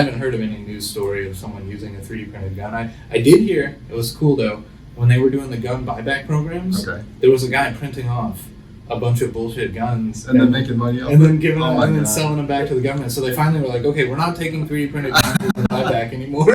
haven't heard of any news story of someone using a 3D printed gun. I did hear, it was cool though, when they were doing the gun buyback programs, there was a guy printing off a bunch of bullshit guns and then making money off and then giving them, and then selling them back to the government. So they finally were like, okay, we're not taking 3D printed guns as a buyback anymore.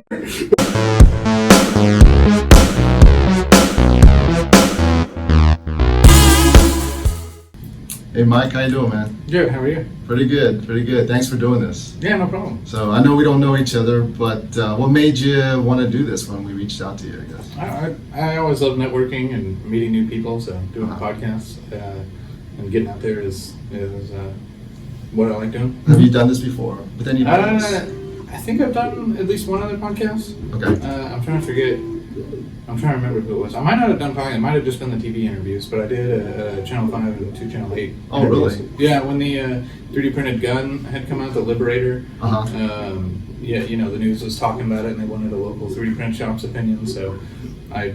Hey Mike, how you doing, man? Good, how are you? Pretty good, pretty good. Thanks for doing this. Yeah, no problem. So I know we don't know each other, but what made you want to do this when we reached out to you, I guess? I always love networking and meeting new people, so doing podcasts and getting out there is what I like doing. Have you done this before with anybody else? I think I've done at least one other podcast. Okay. I'm trying to remember who it was. I might not have done podcast. It might have just been the TV interviews, but I did Channel 5 and 2 Channel 8. Oh, really? Yeah, when the 3D printed gun had come out, the Liberator. Yeah, you know, the news was talking about it, and they wanted a local 3D print shop's opinion, so I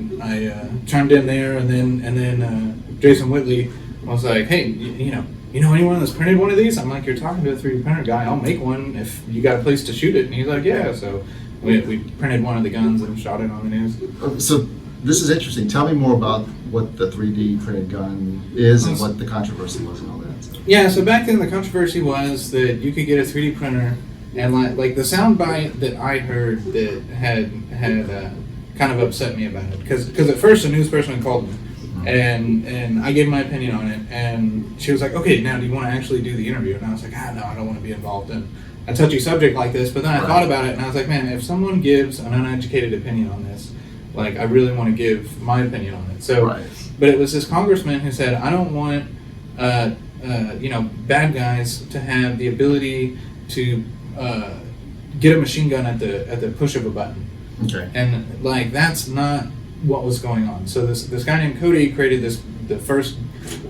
chimed in there, and then Jason Whitley was like, hey, you know anyone that's printed one of these? I'm like, you're talking to a 3D printer guy. I'll make one if you got a place to shoot it. And he's like, yeah. So we printed one of the guns and shot it on the news. So this is interesting. Tell me more about what the 3D printed gun is and what the controversy was and all that. So. Yeah, so back then the controversy was that you could get a 3D printer, and like the soundbite that I heard that had kind of upset me about it, because at first a news person called me. And I gave my opinion on it, and she was like, okay, now do you want to actually do the interview? And I was like, no, I don't want to be involved in a touchy subject like this. But then I thought about it, and I was like, man, if someone gives an uneducated opinion on this, like, I really want to give my opinion on it. So, but it was this congressman who said, I don't want bad guys to have the ability to get a machine gun at the push of a button. Okay. And like, that's not what was going on. So this guy named Cody created the first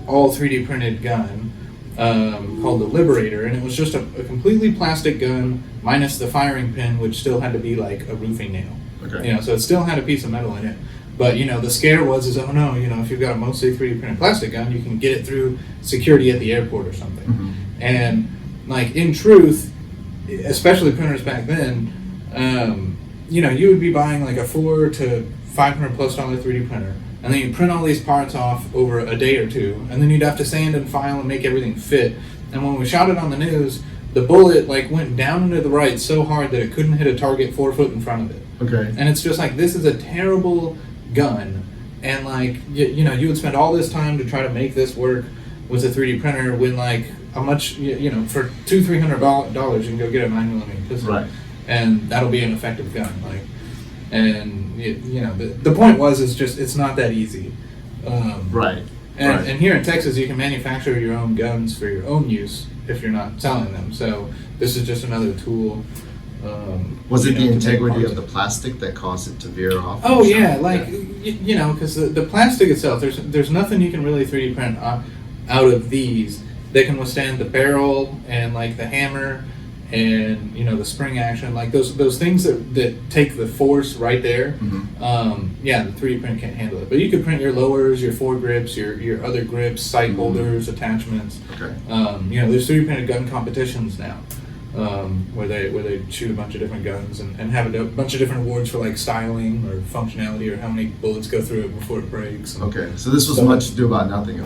all 3D printed gun called the Liberator, and it was just a completely plastic gun minus the firing pin, which still had to be like a roofing nail. Okay. You know, so it still had a piece of metal in it. But you know, the scare was oh no, you know, if you've got a mostly 3D printed plastic gun, you can get it through security at the airport or something. Mm-hmm. And like, in truth, especially printers back then, you know, you would be buying like a $400 to $500+ 3D printer, and then you print all these parts off over a day or two, and then you'd have to sand and file and make everything fit. And when we shot it on the news, the bullet like went down into the right so hard that it couldn't hit a target 4 foot in front of it. Okay. And it's just like, this is a terrible gun, and like you know, you would spend all this time to try to make this work with a 3D printer when like how much, you know, for $200-300 you can go get a 9mm pistol, and that'll be an effective gun. Like, and you know, the point was, it's not that easy. And here in Texas, you can manufacture your own guns for your own use if you're not selling them. So this is just another tool. Was it the integrity of the plastic that caused it to veer off? Oh yeah, like you know, because the plastic itself, there's nothing you can really 3D print out of these that can withstand the barrel and like the hammer and, you know, the spring action, like those things that take the force right there. Mm-hmm. Yeah, the 3D print can't handle it. But you could print your lowers, your foregrips, your other grips, sight holders, attachments. Okay. You know, there's 3D printed gun competitions now, where they shoot a bunch of different guns and have a bunch of different awards for like styling or functionality or how many bullets go through it before it breaks. Okay, so this was much ado about nothing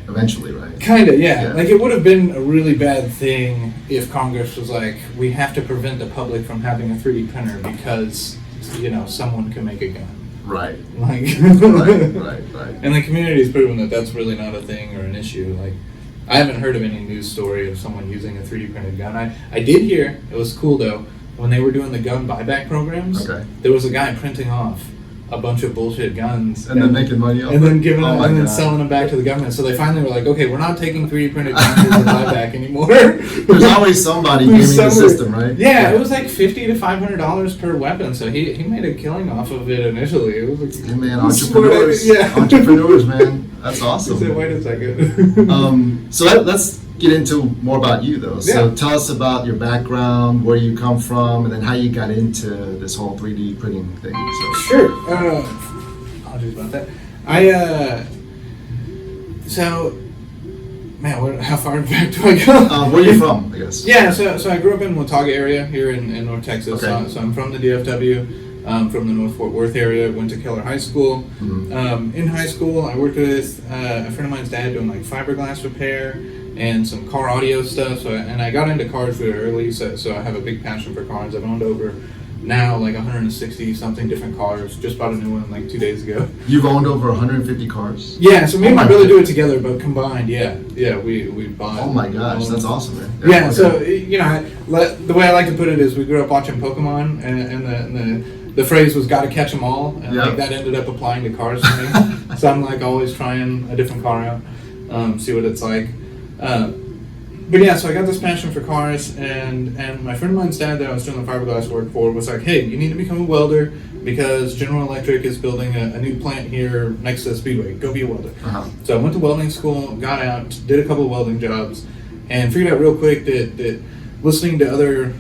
eventually, right? Kind of, yeah. Like, it would have been a really bad thing if Congress was like, we have to prevent the public from having a 3D printer because, you know, someone can make a gun. Right. Like, right. And the community's proven that that's really not a thing or an issue. Like, I haven't heard of any news story of someone using a 3D printed gun. I did hear, it was cool though, when they were doing the gun buyback programs, there was a guy printing off a bunch of bullshit guns and then making money off and then giving them and then selling them back to the government. So they finally were like, okay, we're not taking 3D printed guns as a buyback anymore. There's always somebody gaming the system, right? Yeah, it was like $50 to $500 per weapon. So he made a killing off of it initially. It was like, hey man, entrepreneurs, entrepreneurs, man, that's awesome. He said, wait a second. So let's get into more about you though. So tell us about your background, where you come from, and then how you got into this whole 3D printing thing. So. Sure. Apologies about that. So Man, how far back do I go? Where are you from, I guess? Yeah, so I grew up in Watauga area here in North Texas. Okay. So I'm from the DFW, from the North Fort Worth area. Went to Keller High School. Mm-hmm. In high school, I worked with a friend of mine's dad doing like fiberglass repair and some car audio stuff. And I got into cars really early, so I have a big passion for cars. I've owned over now like 160 something different cars. Just bought a new one like 2 days ago. You've owned over 150 cars? Yeah, so me and my brother do it together, but combined, yeah, we bought. Oh my gosh, that's awesome, man. Yeah, so you know, the way I like to put it is we grew up watching Pokemon, and the phrase was "gotta catch 'em all," and like that ended up applying to cars for me. So I'm like always trying a different car out, see what it's like. But yeah, so I got this passion for cars, and my friend of mine's dad that I was doing the fiberglass work for was like, hey, you need to become a welder because General Electric is building a new plant here next to the Speedway. Go be a welder. Uh-huh. So I went to welding school, got out, did a couple of welding jobs, and figured out real quick that listening to other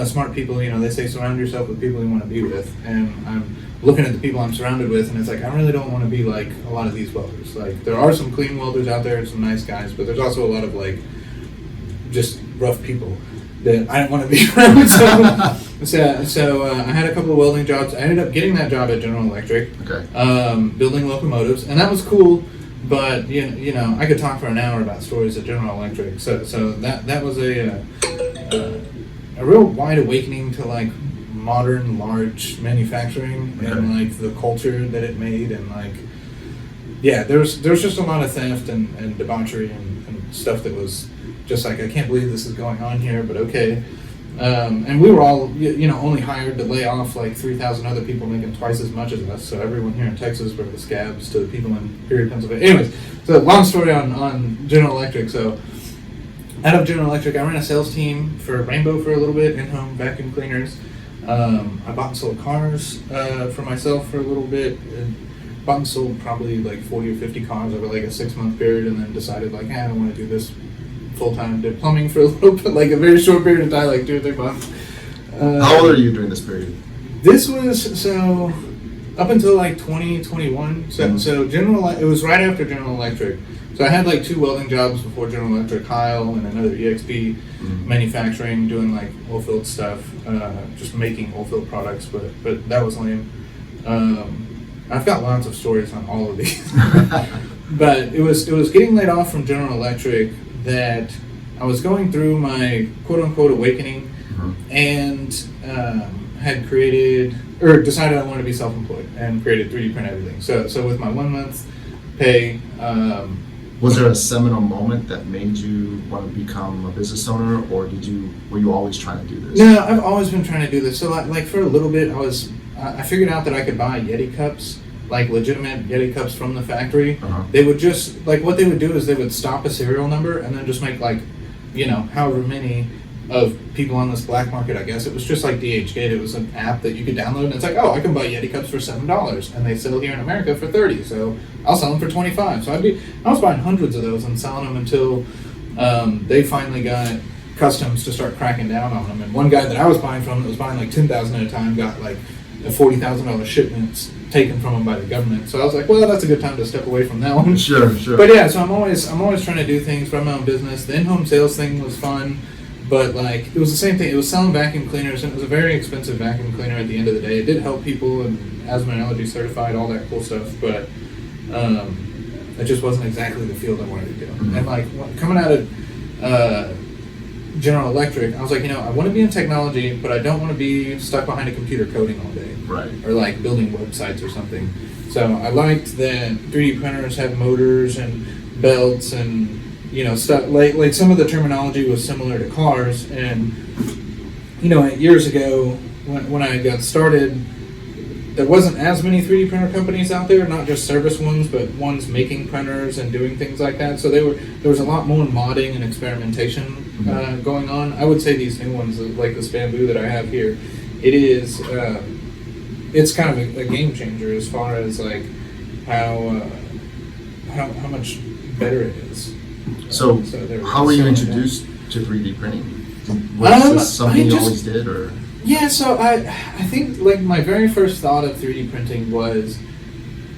smart people, you know, they say surround yourself with people you want to be with, and I'm looking at the people I'm surrounded with, and it's like, I really don't want to be like a lot of these welders. Like, there are some clean welders out there and some nice guys, but there's also a lot of like just rough people that I don't want to be around. So I had a couple of welding jobs. I ended up getting that job at General Electric, building locomotives, and that was cool. But you know, I could talk for an hour about stories at General Electric. So that was a real wide awakening to like modern large manufacturing and like the culture that it made, and like there's just a lot of theft and debauchery and stuff that was just like, I can't believe this is going on here, but okay. And we were all, you know, only hired to lay off like 3,000 other people making twice as much as us. So everyone here in Texas were the scabs to the people in Peoria, Pennsylvania. Anyways, so long story on General Electric. So out of General Electric, I ran a sales team for Rainbow for a little bit, in-home vacuum cleaners. I bought and sold cars for myself for a little bit. Bought and sold probably like 40 or 50 cars over like a 6-month period, and then decided like, I don't want to do this full-time. Did plumbing for a little bit, like a very short period of time, like 2 or 3 months. How old are you during this period? This was, so up until like 2021. So General, it was right after General Electric. So I had like 2 welding jobs before General Electric, Heil and another EXP manufacturing, doing like oil-filled stuff, just making oil-filled products, but that was lame. I've got lots of stories on all of these. But it was getting laid off from General Electric that I was going through my quote-unquote awakening, and had created, or decided I wanted to be self-employed and created 3D print everything. So with my 1 month pay. Was there a seminal moment that made you want to become a business owner, or were you always trying to do this? No, I've always been trying to do this. So like for a little bit, I figured out that I could buy Yeti cups, like legitimate Yeti cups from the factory. They would just, like, what they would do is they would stop a serial number and then just make like, you know, however many of people on this black market, I guess. It was just like DHgate. It was an app that you could download, and it's like, oh, I can buy Yeti cups for $7, and they sell here in America for $30, so I'll sell them for $25. So I was buying hundreds of those and selling them until they finally got customs to start cracking down on them. And one guy that I was buying from that was buying like 10,000 at a time got like a $40,000 shipments taken from them by the government. So I was like, well, that's a good time to step away from that one. Sure. But yeah, so I'm always trying to do things, run my own business. The in-home sales thing was fun, but like it was the same thing. It was selling vacuum cleaners, and it was a very expensive vacuum cleaner at the end of the day. It did help people, and asthma and allergy certified, all that cool stuff, but it just wasn't exactly the field I wanted to do. And like coming out of General Electric, I was like, you know, I want to be in technology, but I don't want to be stuck behind a computer coding all day. Right. Or like building websites or something. So I liked that 3D printers had motors and belts and, you know, stuff like some of the terminology was similar to cars. And, you know, years ago when I got started, there wasn't as many 3D printer companies out there, not just service ones, but ones making printers and doing things like that. So there was a lot more modding and experimentation going on. I would say these new ones, like this bamboo that I have here, it's kind of a game changer as far as like how much better it is. So how were you introduced to 3D printing? Was this something you always did, or? Yeah, so I think like my very first thought of 3D printing was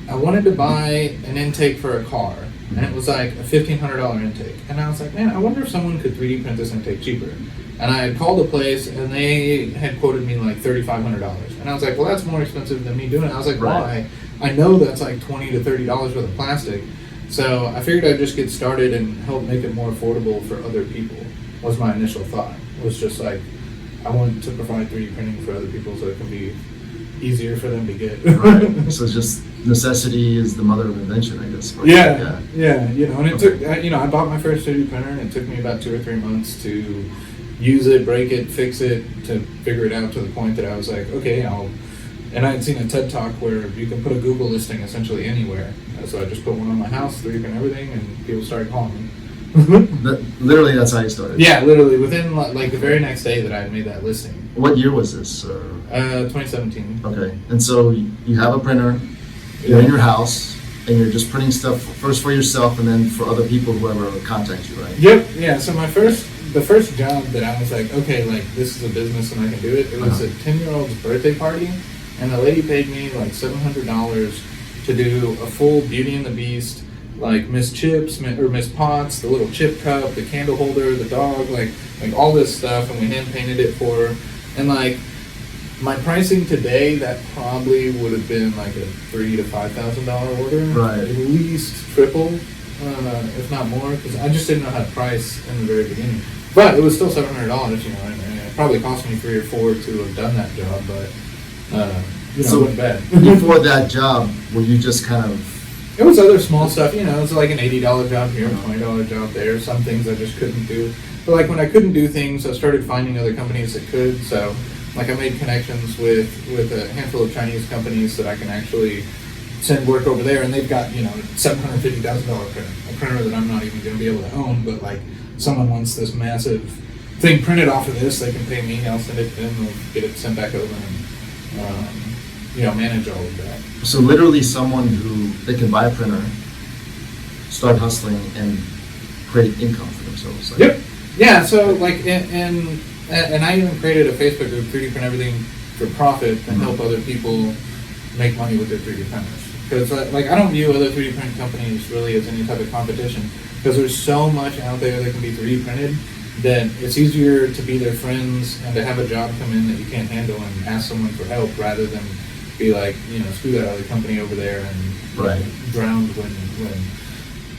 I wanted to buy an intake for a car, and it was like a $1,500 intake. And I was like, man, I wonder if someone could 3D print this intake cheaper. And I had called a place, and they had quoted me like $3,500. And I was like, well, that's more expensive than me doing it. I was like, why? I know that's like $20 to $30 worth of plastic. So I figured I'd just get started and help make it more affordable for other people, was my initial thought. It was just like, I want to provide 3D printing for other people so it can be easier for them to get. Right. So just necessity is the mother of invention, I guess. Yeah. You know, and it took, you know, I bought my first 3D printer, and it took me about 2 or 3 months to use it, break it, fix it, to figure it out to the point that I was like, okay, and I had seen a TED Talk where you can put a Google listing essentially anywhere. So I just put one on my house, 3D print everything, and people started calling me. Literally, that's how you started? Yeah, literally, within like the very next day that I had made that listing. What year was this? 2017. Okay, and so you have a printer, you're in your house, and you're just printing stuff first for yourself and then for other people, whoever contacts you, right? Yep, yeah, so the first job that I was like, okay, like this is a business and I can do it, it was a 10-year-old's birthday party, and the lady paid me like $700 to do a full Beauty and the Beast, like Miss Chips or Miss Potts, the little chip cup, the candle holder, the dog, like all this stuff, and we hand painted it for her. And like my pricing today, that probably would have been like a $3,000 to $5,000 order, right? At least triple, if not more, because I just didn't know how to price in the very beginning. But it was still $700, you know, and it probably cost me 3 or 4 to have done that job, but you know, it wasn't bad. Before that job, were you just kind of? It was other small stuff, you know, it was like an $80 job here, a $20 job there, some things I just couldn't do. But like when I couldn't do things, I started finding other companies that could, so like I made connections with a handful of Chinese companies that I can actually send work over there, and they've got, you know, $750,000 printer, a printer that I'm not even going to be able to own, but like someone wants this massive thing printed off of this, they can pay me, I'll send it to them, they'll get it sent back over, and you know, manage all of that. So literally someone who, they can buy a printer, start hustling, and create income for themselves. Like, yep. Yeah, so like, and I even created a Facebook group, 3D Print Everything for Profit, to help other people make money with their 3D printers. Because like, I don't view other 3D print companies really as any type of competition, because there's so much out there that can be 3D printed that it's easier to be their friends and to have a job come in that you can't handle and ask someone for help, rather than be like, you know, screw that other company over there and right. drowned when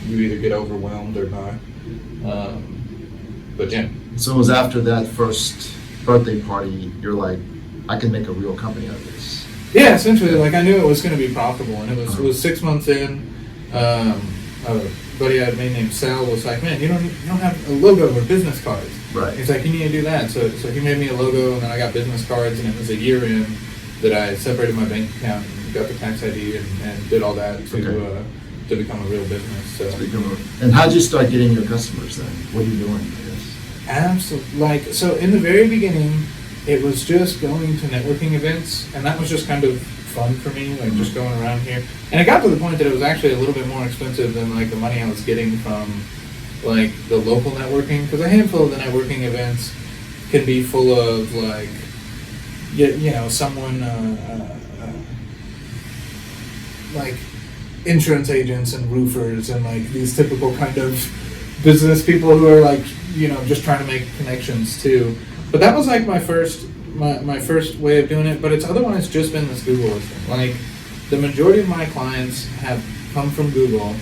you either get overwhelmed or not. But yeah. So it was after that first birthday party, you're like, I can make a real company out of this. Yeah, essentially, like I knew it was going to be profitable, and it was 6 months in. A buddy I had made named Sal was like, man, you don't have a logo or business cards. Right. He's like, you need to do that. So he made me a logo, and then I got business cards, and it was a year in that I separated my bank account and got the tax ID and did all that to become a real business. So. And how'd you start getting your customers then? What are you doing, I guess? Absolutely. Like, so in the very beginning, it was just going to networking events, and that was just kind of fun for me, like just going around here. And it got to the point that it was actually a little bit more expensive than like the money I was getting from like the local networking, because a handful of the networking events can be full of like, you know, someone like insurance agents and roofers and like these typical kind of business people who are like, you know, just trying to make connections too. But that was like my first way of doing it. But it's otherwise just been this Google listing. Like the majority of my clients have come from Google,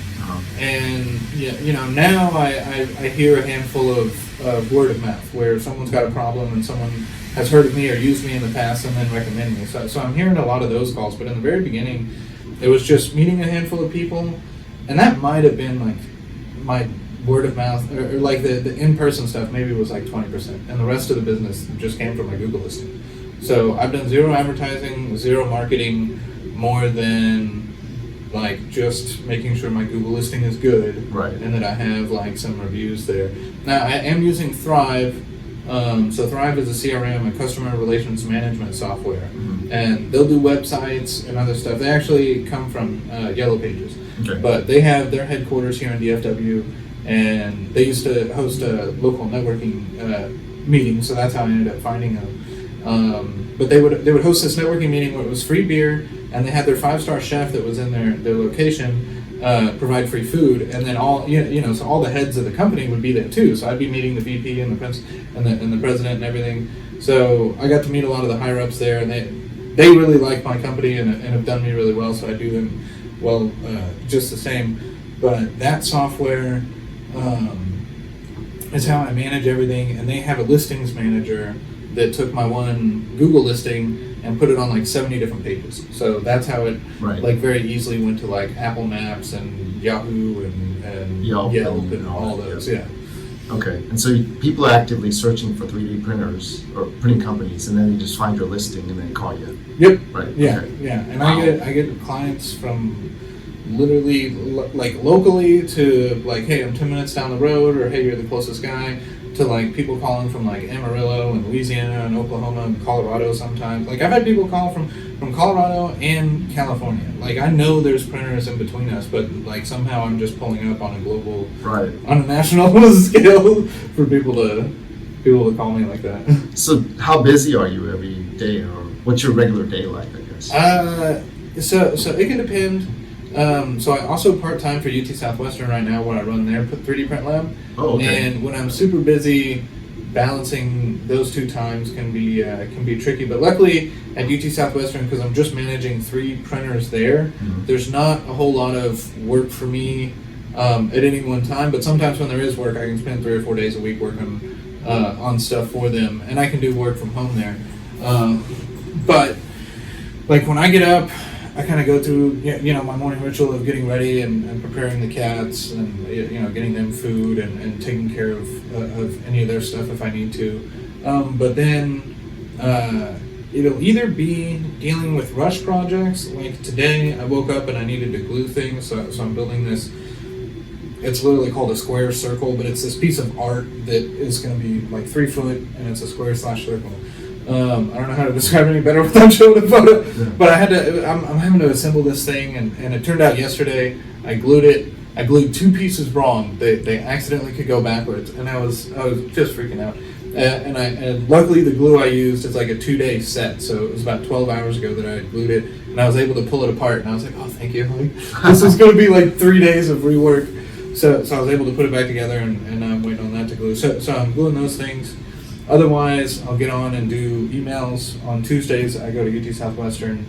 and you know, now I hear a handful of word of mouth where someone's got a problem and someone has heard of me or used me in the past and then recommended me. So I'm hearing a lot of those calls. But in the very beginning, it was just meeting a handful of people, and that might have been like my word of mouth, or like the in-person stuff maybe was like 20%, and the rest of the business just came from my Google listing. So I've done zero advertising, zero marketing, more than like just making sure my Google listing is good, right, and that I have like some reviews there. Now I am using Thrive. So Thrive is a CRM, a customer relations management software, and they'll do websites and other stuff. They actually come from Yellow Pages, but they have their headquarters here in DFW, and they used to host a local networking meeting, so that's how I ended up finding them. But they would host this networking meeting where it was free beer, and they had their 5-star chef that was in their location provide free food, and then so all the heads of the company would be there too. So I'd be meeting the VP and the president and everything. So I got to meet a lot of the higher ups there, and they really like my company and have done me really well. So I do them well, just the same. But that software is how I manage everything, and they have a listings manager that took my one Google listing and put it on like 70 different pages. So that's how it like very easily went to like Apple Maps and Yahoo and Yelp and all those. Yeah. Okay, and so people are actively searching for 3D printers or printing companies, and then you just find your listing and then call you. Yep. Right. Yeah. Okay. Yeah. And I get clients from literally like locally to like, hey, I'm 10 minutes down the road, or hey, you're the closest guy, to like people calling from like Amarillo and Louisiana and Oklahoma and Colorado sometimes. Like I've had people call from Colorado and California. Like I know there's printers in between us, but like somehow I'm just pulling up on a global, on a national scale for people to call me like that. So how busy are you every day, or what's your regular day like, I guess? So it can depend. So I also part-time for UT Southwestern right now, where I run their 3D print lab. Oh, okay. And when I'm super busy, balancing those two times can be tricky. But luckily at UT Southwestern, because I'm just managing 3 printers there, there's not a whole lot of work for me at any one time. But sometimes when there is work, I can spend 3 or 4 days a week working on stuff for them, and I can do work from home there. But like when I get up, I kind of go through, my morning ritual of getting ready and preparing the cats and, getting them food and taking care of any of their stuff if I need to. But then it'll either be dealing with rush projects. Like today, I woke up and I needed to glue things, so I'm building this. It's literally called a square circle, but it's this piece of art that is going to be like 3 foot, and it's a square/circle. I don't know how to describe it any better without showing a photo, but I'm having to assemble this thing, and it turned out yesterday I glued 2 pieces wrong. They accidentally could go backwards, and I was just freaking out. And luckily the glue I used is like a 2-day set, so it was about 12 hours ago that I glued it, and I was able to pull it apart, and I was like, oh, thank you. Like, this is going to be like 3 days of rework. So I was able to put it back together, and I'm waiting on that to glue. So I'm gluing those things. Otherwise, I'll get on and do emails. On Tuesdays, I go to UT Southwestern,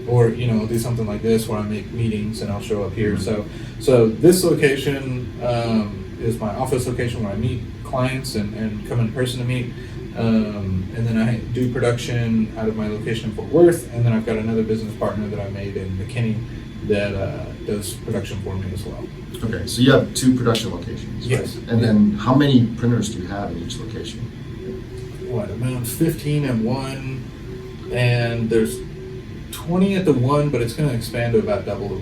or I'll do something like this where I make meetings and I'll show up here. So this location is my office location where I meet clients and come in person to meet. And then I do production out of my location in Fort Worth, and then I've got another business partner that I made in McKinney that does production for me as well. Okay, so you have 2 production locations, right? Yes. And then how many printers do you have in each location? Around 15 at one, and there's 20 at the one, but it's going to expand to about double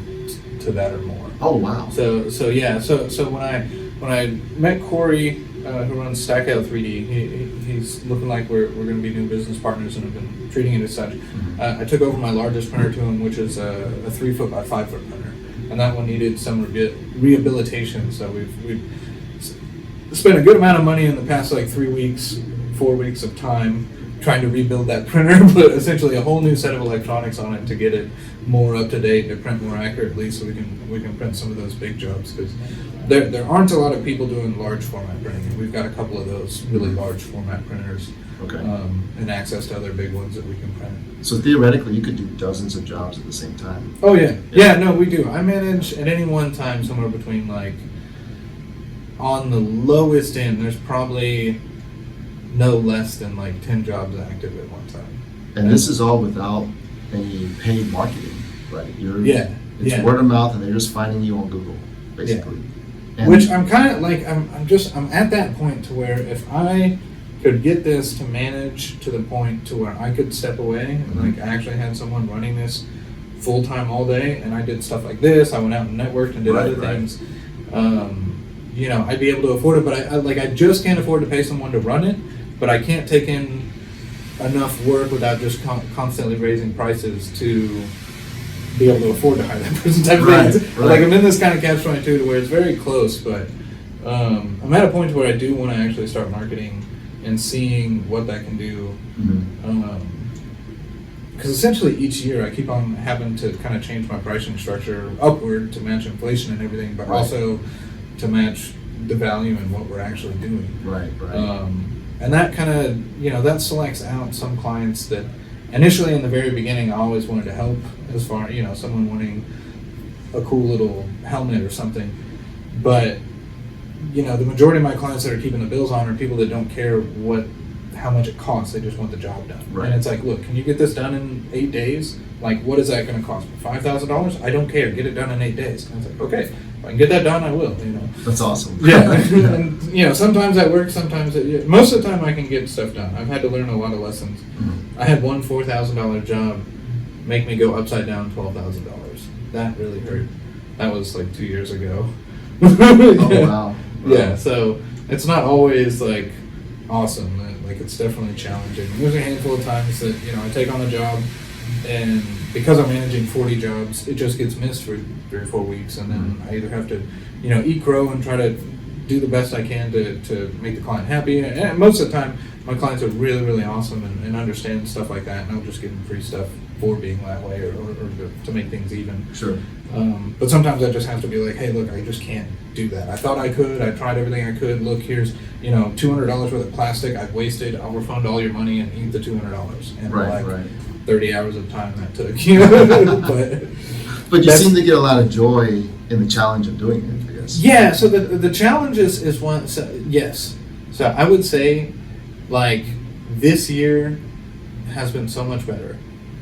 to that or more. Oh wow! So when I met Corey, who runs Stackout 3D, he's looking like we're going to be new business partners, and have been treating it as such. I took over my largest printer to him, which is a 3 foot by 5 foot printer, and that one needed some rehabilitation. So we've spent a good amount of money in the past 4 weeks of time trying to rebuild that printer, but essentially a whole new set of electronics on it to get it more up to date, to print more accurately, so we can print some of those big jobs, because there aren't a lot of people doing large format printing. We've got a couple of those really large format printers, and access to other big ones that we can print. So theoretically, you could do dozens of jobs at the same time. Oh yeah. No, we do. I manage at any one time somewhere between, like, on the lowest end, there's probably no less than like 10 jobs active at one time. And this is all without any paid marketing, right? It's word of mouth, and they're just finding you on Google, basically. And which I'm kind of like, I'm at that point to where if I could get this to manage to the point to where I could step away, and like I actually had someone running this full time all day, and I did stuff like this, I went out and networked and did other things, I'd be able to afford it, but I just can't afford to pay someone to run it, but I can't take in enough work without just constantly raising prices to be able to afford to hire that person type of thing. Like I'm in this kind of catch-22 to where it's very close, but I'm at a point where I do want to actually start marketing and seeing what that can do. Because because essentially each year I keep on having to kind of change my pricing structure upward to match inflation and everything, but also to match the value and what we're actually doing. Right. And that kind of, that selects out some clients that initially in the very beginning I always wanted to help, as far, someone wanting a cool little helmet or something. But, the majority of my clients that are keeping the bills on are people that don't care how much it costs, they just want the job done. Right. And it's like, look, can you get this done in 8 days? Like, what is that going to cost me? $5,000? I don't care, get it done in 8 days. And it's like, okay, if I can get that done, I will, That's awesome. Yeah. And, sometimes that works, sometimes most of the time I can get stuff done. I've had to learn a lot of lessons. I had one $4,000 job make me go upside down $12,000. That really hurt. That was like 2 years ago. Oh, wow. Yeah, so it's not always like awesome. Like, it's definitely challenging. There's a handful of times that, I take on a job, and because I'm managing 40 jobs, it just gets missed for 3 or 4 weeks, and then I either have to, eat crow and try to do the best I can to make the client happy. And most of the time, my clients are really, really awesome and understand stuff like that, and I'll just give them free stuff for being that way, or to make things even. Sure. But sometimes I just have to be like, hey, look, I just can't do that. I thought I could. I tried everything I could. Look, here's, $200 worth of plastic I've wasted. I'll refund all your money and eat the $200. And Right. 30 hours of time that took. But you seem to get a lot of joy in the challenge of doing it, I guess. Yeah, so the challenge is one, so, yes. So I would say, like, this year has been so much better.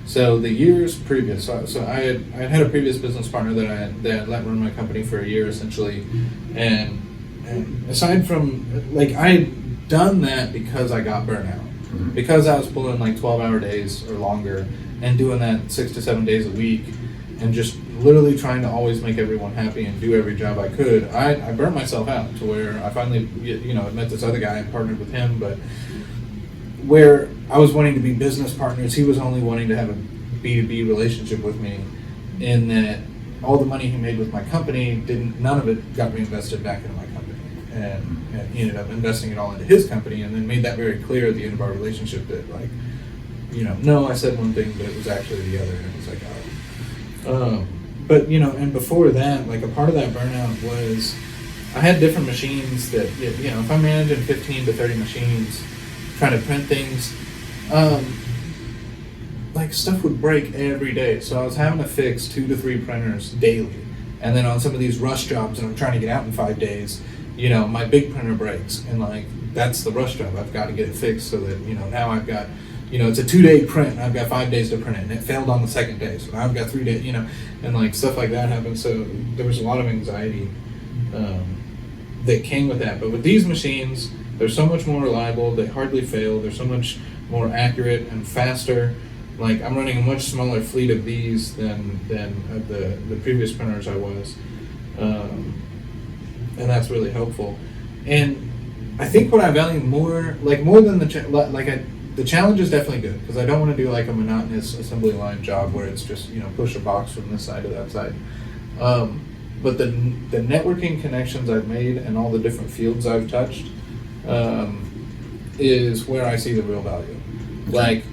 So the years previous, so I had a previous business partner that I let run my company for a year essentially, and aside from, like, I had done that because I got burnout, because I was pulling like 12-hour days or longer and doing that 6 to 7 days a week, and just literally trying to always make everyone happy and do every job I could. I burnt myself out to where I finally, met this other guy and partnered with him, but where I was wanting to be business partners, he was only wanting to have a B2B relationship with me, in that all the money he made with my company, none of it got reinvested back into my company. And he ended up investing it all into his company, and then made that very clear at the end of our relationship that, like, no, I said one thing, but it was actually the other, and it was like, oh. But, and before that, like, a part of that burnout was I had different machines that, if I'm managing 15 to 30 machines, trying to print things, like, stuff would break every day. So I was having to fix 2 to 3 printers daily. And then on some of these rush jobs, and I'm trying to get out in 5 days, my big printer breaks, and, like, that's the rush job. I've got to get it fixed so that, now I've got, it's a 2-day print, and I've got 5 days to print it, and it failed on the second day, so now I've got 3 days, and, like, stuff like that happened. So there was a lot of anxiety that came with that. But with these machines, they're so much more reliable, they hardly fail, they're so much more accurate and faster. Like, I'm running a much smaller fleet of these than the previous printers I was, and that's really helpful. And I think what I value more than the challenge is definitely good, because I don't want to do like a monotonous assembly line job where it's just push a box from this side to that side. But the networking connections I've made and all the different fields I've touched is where I see the real value. Like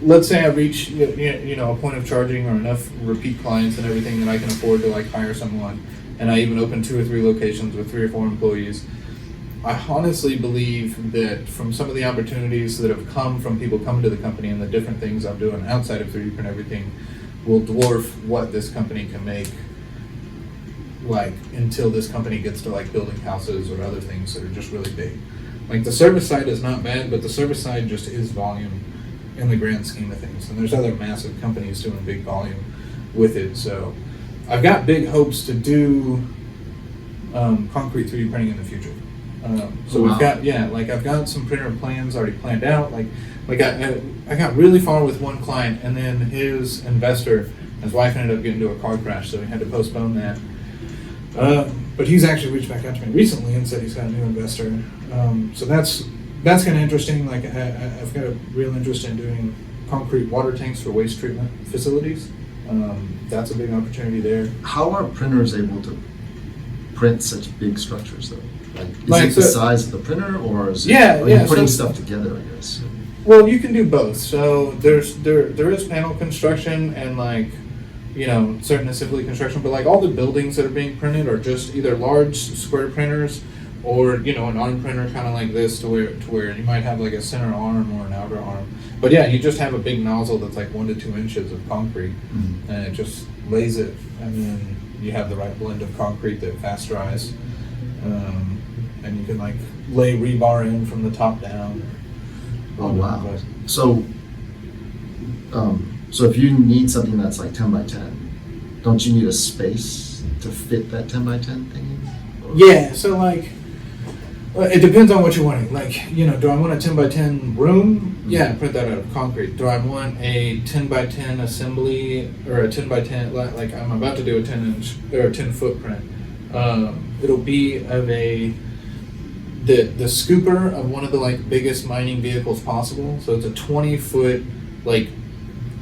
let's say I reach a point of charging or enough repeat clients and everything that I can afford to like hire someone, and I even open 2 or 3 locations with 3 or 4 employees. I honestly believe that from some of the opportunities that have come from people coming to the company and the different things I'm doing outside of 3D print everything will dwarf what this company can make, like, until this company gets to like building houses or other things that are just really big. Like, the service side is not bad, but the service side just is volume in the grand scheme of things. And there's other massive companies doing big volume with it. So I've got big hopes to do concrete 3D printing in the future. So we've got, I've got some printer plans already planned out. I got really far with one client, and then his investor, his wife ended up getting into a car crash, so we had to postpone that. But he's actually reached back out to me recently and said he's got a new investor. So that's kind of interesting. Like, I've got a real interest in doing concrete water tanks for waste treatment facilities. That's a big opportunity there. How are printers able to print such big structures, though? Like, is it the size of the printer, or is it, are you putting stuff together, I guess? Well, you can do both. So there is panel construction and like, you know, certain assembly construction, but like all the buildings that are being printed are just either large square printers or, you know, an arm printer kind of like this to where you might have like a center arm or an outer arm. But yeah, you just have a big nozzle that's like 1 to 2 inches of concrete, and it just lays it, and then you have the right blend of concrete that fast dries, and you can like lay rebar in from the top down. Oh wow! So if you need something that's like 10 by 10, don't you need a space to fit that 10 by 10 thing in? Yeah. So like, it depends on what you're wanting. Like, you know, do I want a 10 by 10 room? Yeah, print that out of concrete. Do I want a 10 by 10 assembly or a 10 by 10? Like I'm about to do a 10 inch or a 10 foot print. It'll be of the scooper of one of the like biggest mining vehicles possible. So it's a 20-foot like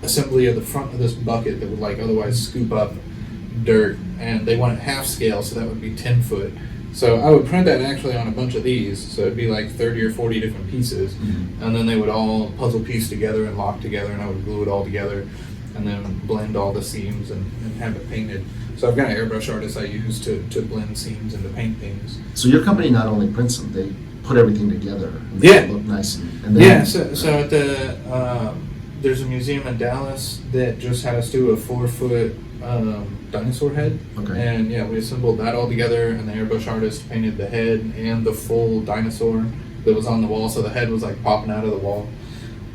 assembly of the front of this bucket that would like otherwise scoop up dirt, and they want it half scale, so that would be 10 foot. So I would print that actually on a bunch of these, so it'd be like 30 or 40 different pieces, and then they would all puzzle piece together and lock together, and I would glue it all together, and then blend all the seams and have it painted. So I've got an airbrush artist I use to blend seams and to paint things. So your company not only prints them, they put everything together and Yeah. make it look nice. And then, Yeah, so at the, there's a museum in Dallas that just had us do a 4-foot dinosaur head. Okay. And yeah, we assembled that all together, and the airbrush artist painted the head and the full dinosaur that was on the wall, so the head was like popping out of the wall.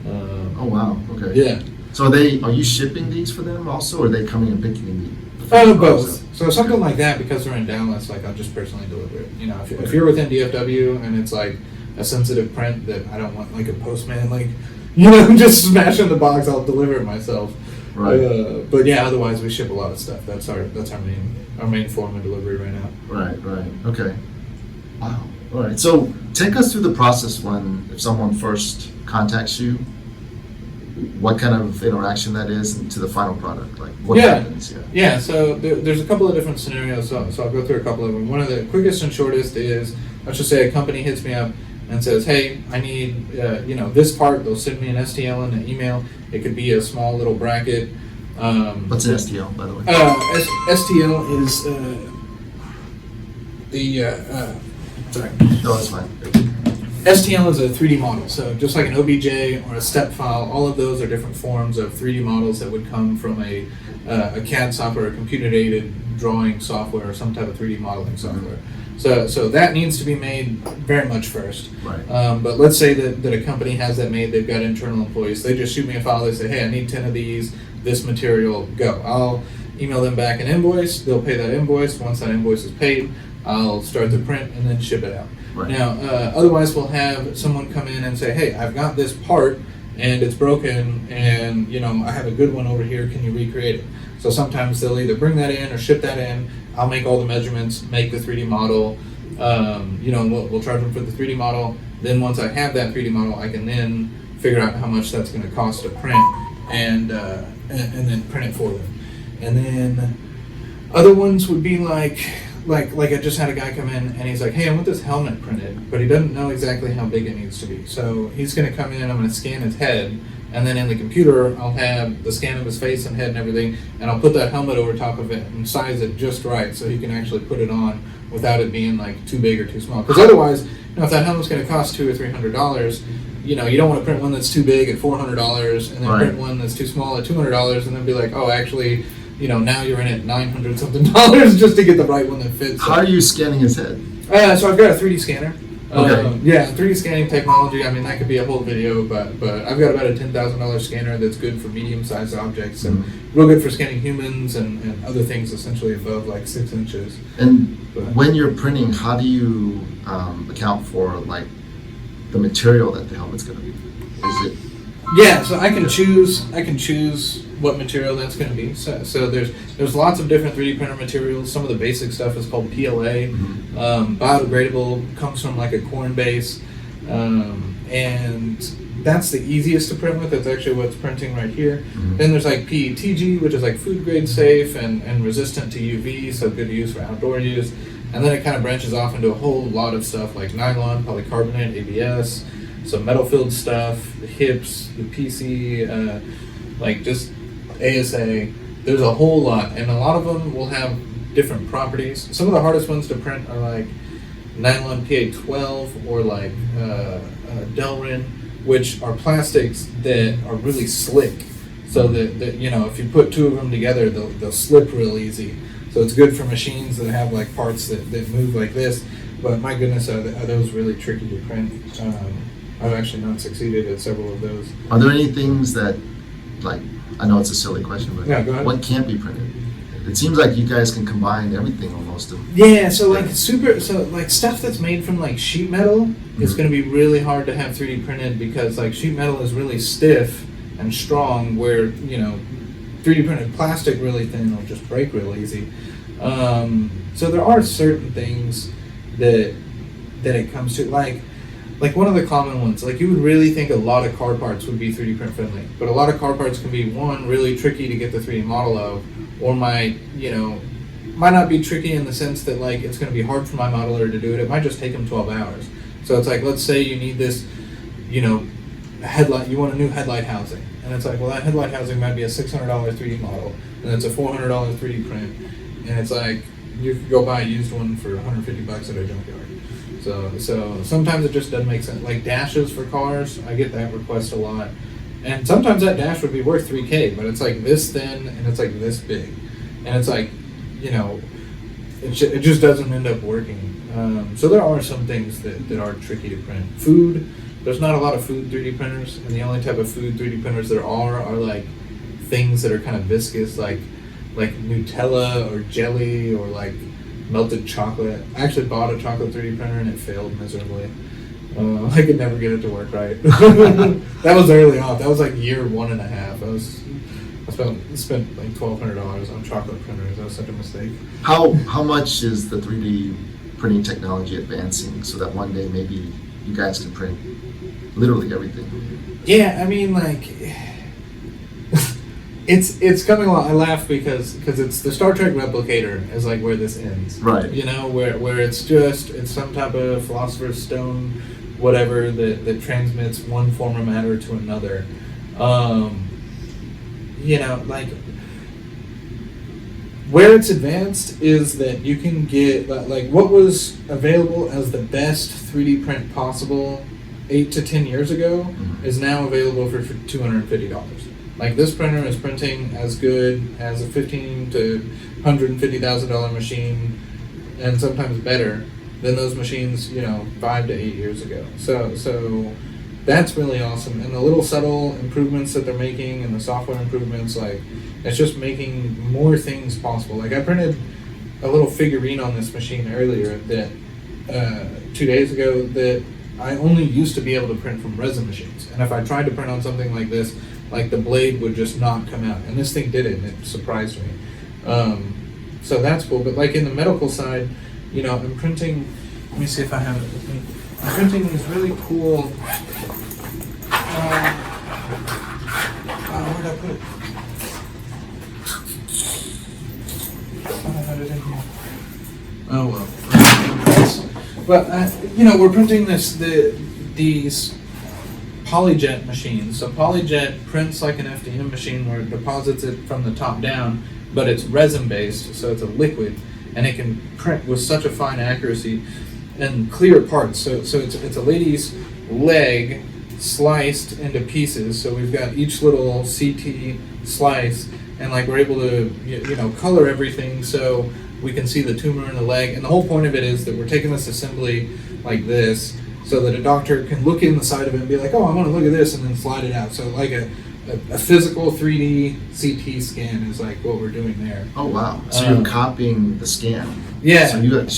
Oh wow, okay. Yeah. So are you shipping these for them also, or are they coming and picking these? Both. So something like that, because they're in Dallas, like I'll just personally deliver it. You know, if you're within DFW and it's like a sensitive print that I don't want like a postman, like, you know, just smashing the box, I'll deliver it myself. Right. But yeah, otherwise we ship a lot of stuff. That's our main form of delivery right now. Right. Okay. Wow. All right. So take us through the process if someone first contacts you, what kind of interaction that is, and to the final product, like what happens? Yeah. So there's a couple of different scenarios. So I'll go through a couple of them. One of the quickest and shortest is, let's just say a company hits me up and says, hey, I need this part. They'll send me an STL in an email. It could be a small little bracket. What's an STL, by the way? STL is sorry. No, that's fine. STL is a 3D model, so just like an OBJ or a step file, all of those are different forms of 3D models that would come from a CAD software, a computer-aided drawing software, or some type of 3D modeling software. So that needs to be made very much first. Right. But let's say that a company has that made, they've got internal employees, they just shoot me a file, they say, hey, I need 10 of these, this material, go. I'll email them back an invoice, they'll pay that invoice. Once that invoice is paid, I'll start the print and then ship it out. Right. Now, otherwise we'll have someone come in and say, hey, I've got this part and it's broken, and I have a good one over here, can you recreate it? So sometimes they'll either bring that in or ship that in. I'll make all the measurements, make the 3D model. We'll charge them for the 3D model. Then once I have that 3D model, I can then figure out how much that's going to cost to print, and then print it for them. And then other ones would be like I just had a guy come in and he's like, hey, I want this helmet printed, but he doesn't know exactly how big it needs to be. So he's going to come in, I'm going to scan his head, and then in the computer I'll have the scan of his face and head and everything, and I'll put that helmet over top of it and size it just right so he can actually put it on without it being like too big or too small. Because otherwise, if that helmet's going to cost $200 or $300, you don't want to print one that's too big at $400 and then print one that's too small at $200 and then be like, oh, actually, now you're in at $900 something just to get the right one that fits. How are you scanning his head? So I've got a 3D scanner. Okay. 3D scanning technology. I mean, that could be a whole video, but I've got about a $10,000 scanner that's good for medium-sized objects and real good for scanning humans and other things essentially above like 6 inches. And when you're printing, how do you account for like the material that the helmet's going to be? Is it? Yeah, so I can choose what material that's going to be. So there's lots of different 3D printer materials. Some of the basic stuff is called PLA. Biodegradable, comes from like a corn base, and that's the easiest to print with. That's actually what's printing right here. Then there's like PETG, which is like food grade safe and resistant to UV, so good to use for outdoor use. And then it kind of branches off into a whole lot of stuff like nylon, polycarbonate, ABS. some metal filled stuff, the hips, the PC, like just ASA. There's a whole lot, and a lot of them will have different properties. Some of the hardest ones to print are like nylon PA12 or like Delrin, which are plastics that are really slick. So that you know, if you put two of them together, they'll slip real easy. So it's good for machines that have like parts that move like this. But my goodness, are those really tricky to print. I've actually not succeeded at several of those. Are there any things that, like, I know it's a silly question, but yeah, go ahead. What can't be printed? It seems like you guys can combine everything almost. Yeah, so like stuff that's made from like sheet metal is going to be really hard to have 3D printed, because like sheet metal is really stiff and strong, where, you know, 3D printed plastic really thin will just break real easy. So there are certain things that it comes to, like one of the common ones, like you would really think a lot of car parts would be 3D print friendly, but a lot of car parts can be, one, really tricky to get the 3D model of, or might not be tricky in the sense that like it's going to be hard for my modeler to do it. It might just take them 12 hours. So it's like, let's say you need this, you know, headlight, you want a new headlight housing, and it's like, well, that headlight housing might be a $600 3D model, and it's a $400 3D print, and it's like you could go buy a used one for $150 at a junkyard. So sometimes it just doesn't make sense. Like dashes for cars, I get that request a lot, and sometimes that dash would be worth $3K, but it's like this thin and it's like this big, and it's like, you know, it just doesn't end up working. So there are some things that are tricky to print. Food, there's not a lot of food 3D printers, and the only type of food 3D printers there are like things that are kind of viscous, like Nutella or jelly or like melted chocolate. I actually bought a chocolate 3D printer and it failed miserably. I could never get it to work right. That was early on. That was like year 1.5. I spent like $1,200 on chocolate printers. That was such a mistake. How much is the 3D printing technology advancing so that one day maybe you guys can print literally everything? Yeah, I mean, like, it's coming along. I laugh because it's the Star Trek replicator is like where this ends. Right. You know, where it's some type of philosopher's stone, whatever, that transmits one form of matter to another. You know, like, where it's advanced is that you can get, like, what was available as the best 3D print possible 8 to 10 years ago is now available for $250. Like, this printer is printing as good as a $15,000 to $150,000 machine, and sometimes better than those machines, you know, 5 to 8 years ago. So that's really awesome. And the little subtle improvements that they're making and the software improvements, like, it's just making more things possible. Like, I printed a little figurine on this machine earlier that 2 days ago that I only used to be able to print from resin machines. And if I tried to print on something like this, like, the blade would just not come out. And this thing did it, and it surprised me. So that's cool. But like in the medical side, you know, I'm printing, let me see if I have it with me. I'm printing these really cool, where'd I put it? I had it in here. Oh well. But you know, we're printing these polyjet machines. So polyjet prints like an FDM machine where it deposits it from the top down, but it's resin based, so it's a liquid, and it can print with such a fine accuracy and clear parts. So it's a lady's leg sliced into pieces. So we've got each little CT slice, and like we're able to, you know, color everything so we can see the tumor in the leg. And the whole point of it is that we're taking this assembly like this, so that a doctor can look in the side of it and be like, oh, I want to look at this, and then slide it out. So like a physical 3D CT scan is like what we're doing there. Oh wow! So you're copying the scan. Yeah. So you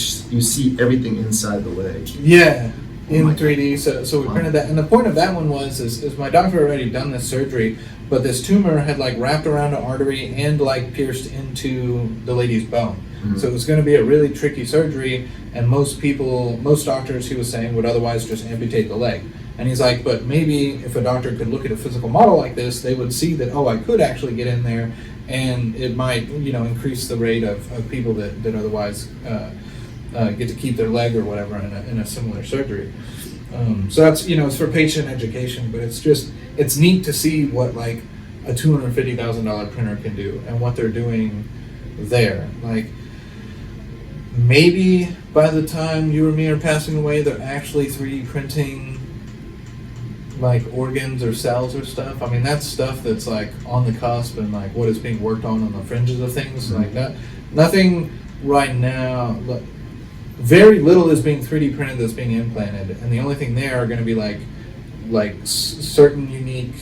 see everything inside the leg. Yeah, in 3D. God. So we printed that, and the point of that one is my doctor had already done this surgery, but this tumor had like wrapped around an artery and like pierced into the lady's bone. Mm-hmm. So it was going to be a really tricky surgery, and most doctors, he was saying, would otherwise just amputate the leg. And he's like, but maybe if a doctor could look at a physical model like this, they would see that, oh, I could actually get in there, and it might, you know, increase the rate of people that otherwise get to keep their leg or whatever in a similar surgery. So that's, it's for patient education, but it's neat to see what like a $250,000 printer can do and what they're doing there. Like, maybe by the time you or me are passing away, they're actually 3D printing like organs or cells or stuff. I mean, that's stuff that's like on the cusp and like what is being worked on the fringes of things. Like that, nothing right now. Very little is being 3D printed that's being implanted, and the only thing there are going to be like certain unique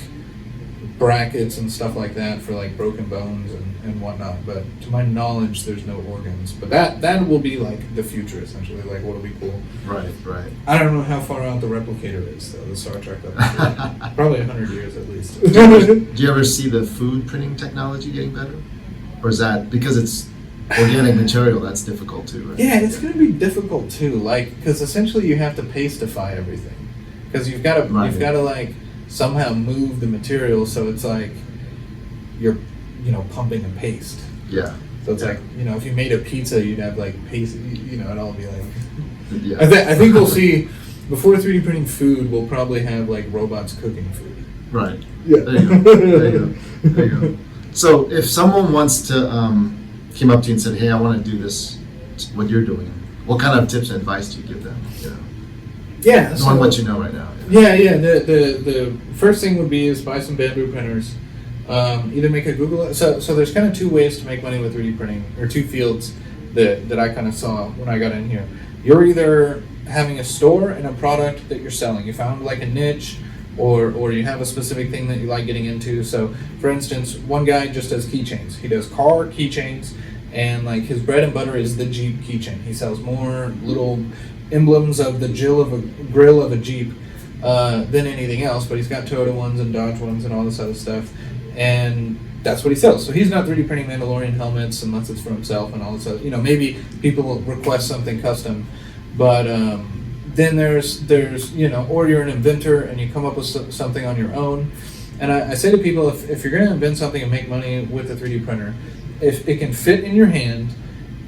brackets and stuff like that for like broken bones and whatnot. But to my knowledge, there's no organs. But that will be like the future, essentially. Like, what'll be cool. Right. I don't know how far out the replicator is, though. The Star Trek replicator. Probably 100 years at least. Do you ever see the food printing technology getting better, or is that because it's organic material, that's difficult too, right? Yeah, it's going to be difficult too, like, because essentially you have to pastify everything, because you've got to like somehow move the material, so it's like you're pumping a paste. Yeah. So it's like, if you made a pizza, you'd have like paste, it'd all be like. Yeah. I think we'll see before 3D printing food, we'll probably have like robots cooking food. Right. Yeah. There you go. So if someone wants to came up to you and said, "Hey, I want to do this, what you're doing," what kind of tips and advice do you give them? Yeah. Knowing what you know right now. Yeah. The first thing would be is buy some bamboo printers. Either make a Google. So there's kind of two ways to make money with 3D printing, or two fields that I kind of saw when I got in here. You're either having a store and a product that you're selling. You found like a niche, or you have a specific thing that you like getting into. So, for instance, one guy just does keychains. He does car keychains, and like his bread and butter is the Jeep keychain. He sells more little emblems of the grill of a Jeep than anything else, but he's got Toyota ones and Dodge ones and all this other stuff, and that's what he sells. So he's not 3D printing Mandalorian helmets unless it's for himself and all this other. Maybe people will request something custom, but then there's or you're an inventor and you come up with something on your own. And I say to people, if you're going to invent something and make money with a 3D printer, if it can fit in your hand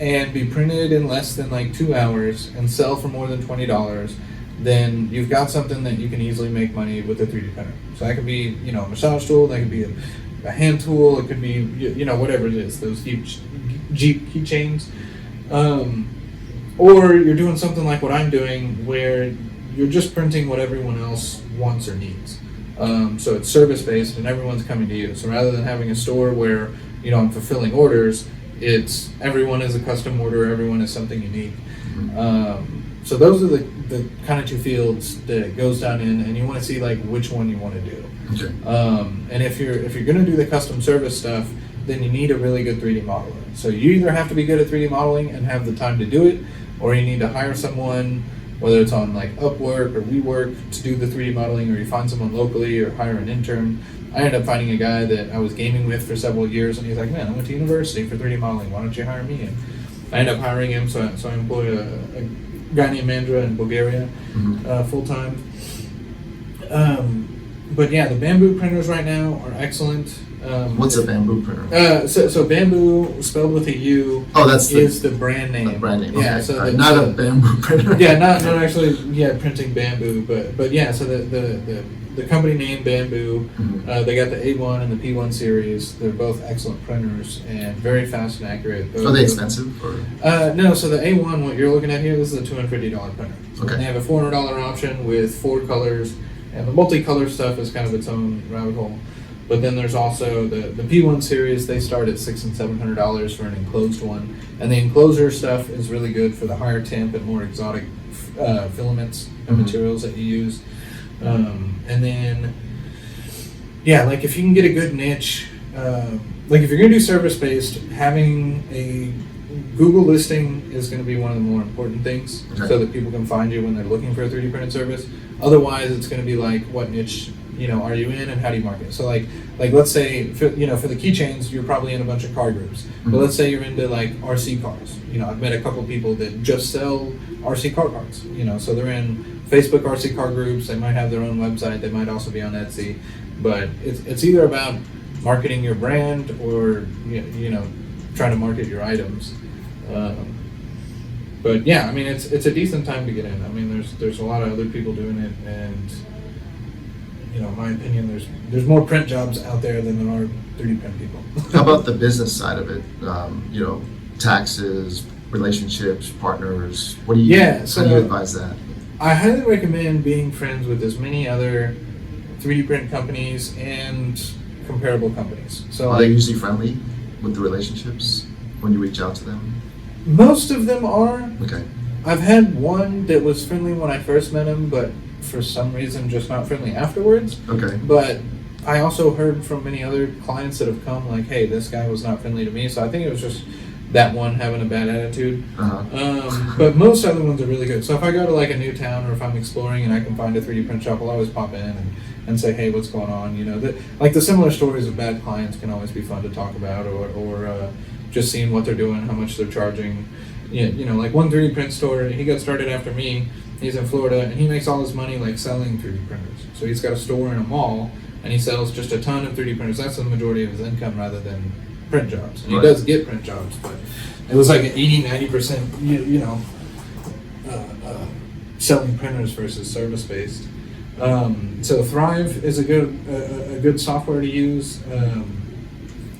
and be printed in less than like 2 hours and sell for more than $20, then you've got something that you can easily make money with a 3D printer. So that could be, a massage tool, that could be a hand tool, it could be, whatever it is, those huge Jeep keychains. Or you're doing something like what I'm doing, where you're just printing what everyone else wants or needs. So it's service-based and everyone's coming to you. So rather than having a store where, I'm fulfilling orders, it's everyone is a custom order, everyone is something unique. So those are the kind of two fields that it goes down in, and you want to see like which one you want to do. Okay. And if you're going to do the custom service stuff, then you need a really good 3D modeler. So you either have to be good at 3D modeling and have the time to do it, or you need to hire someone, whether it's on like Upwork or WeWork, to do the 3D modeling, or you find someone locally or hire an intern. I ended up finding a guy that I was gaming with for several years, and he's like, "Man, I went to university for 3D modeling. Why don't you hire me?" And I ended up hiring him, so I employed a guy named Mandra in Bulgaria full time. But yeah, the bamboo printers right now are excellent. What's a bamboo printer? So bamboo spelled with a U. Oh, that's is the brand name. The brand name. Yeah, okay. so not a bamboo printer. Yeah, not actually. Yeah, printing bamboo, but yeah. So the company name Bamboo. They got the A1 and the P1 series. They're both excellent printers and very fast and accurate. Are they expensive? Or? No. So the A1, what you're looking at here, this is a $250 printer. Okay. They have a $400 option with 4 colors, and the multicolor stuff is kind of its own rabbit hole. But then there's also the P1 series. They start at $600 and $700 for an enclosed one, and the enclosure stuff is really good for the higher temp and more exotic filaments and materials that you use. And then, yeah, like if you can get a good niche, like if you're going to do service-based, having a Google listing is going to be one of the more important things, so that people can find you when they're looking for a 3D printed service. Otherwise, it's going to be like, what niche are you in, and how do you market? So like let's say for the keychains, you're probably in a bunch of car groups. But let's say you're into like RC cars. I've met a couple people that just sell RC car parts. So they're in Facebook RC car groups. They might have their own website. They might also be on Etsy. But it's either about marketing your brand or trying to market your items. But yeah, I mean, it's a decent time to get in. I mean, there's a lot of other people doing it, and you know, in my opinion, there's more print jobs out there than there are 3D print people. How about the business side of it? You know, taxes, relationships, partners. What do you? Yeah, so how do you advise that? I highly recommend being friends with as many other 3D print companies and comparable companies. So Are they usually friendly with the relationships when you reach out to them? most of them are. Okay. I've had one that was friendly when I first met him, but for some reason just not friendly afterwards. Okay. But I also heard from many other clients that have come like, hey, this guy was not friendly to me. So I think it was just that one having a bad attitude. But most other ones are really good. So if I go to like a new town or if I'm exploring and I can find a 3D print shop, I'll always pop in and say, hey, what's going on? You know, like the similar stories of bad clients can always be fun to talk about, or just seeing what they're doing, how much they're charging. You know, like one 3D print store, he got started after me. He's in Florida, and he makes all his money like selling 3D printers. So he's got a store in a mall, and he sells just a ton of 3D printers. That's the majority of his income rather than print jobs. And he does get print jobs, but it was like an 80-90%, you know, selling printers versus service-based. So Thrive is a good software to use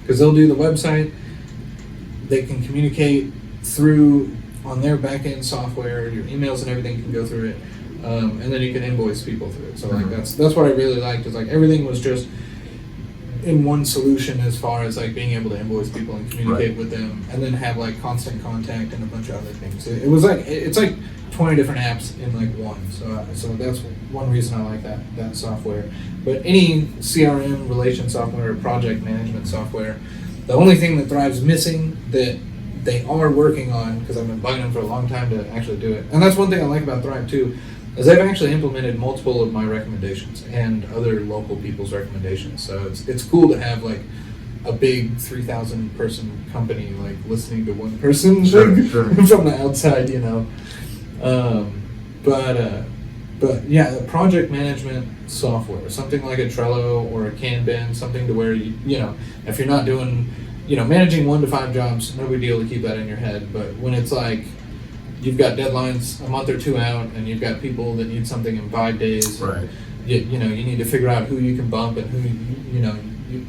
because they'll do the website. They can communicate through on their back-end software. Your emails and everything can go through it, and then you can invoice people through it. So like that's what I really liked, is like everything was just in one solution as far as like being able to invoice people and communicate with them, and then have like constant contact and a bunch of other things. It was like it's like 20 different apps in like one. So that's one reason I like that software. But any CRM relation software or project management software, the only thing that Thrive's missing that they are working on, because I've been bugging them for a long time to actually do it, and that's one thing I like about Thrive too, is they've actually implemented multiple of my recommendations and other local people's recommendations. So it's cool to have like a big 3,000 person company like listening to one person Sure. from the outside, you know. But yeah, the project management software, something like a Trello or a Kanban, something to where you know, if you're not doing, you know, managing 1 to 5 jobs, no big deal to keep that in your head. But when it's like you've got deadlines a month or 2 out, and you've got people that need something in 5 days, Right. You know, you need to figure out who you can bump and who you know,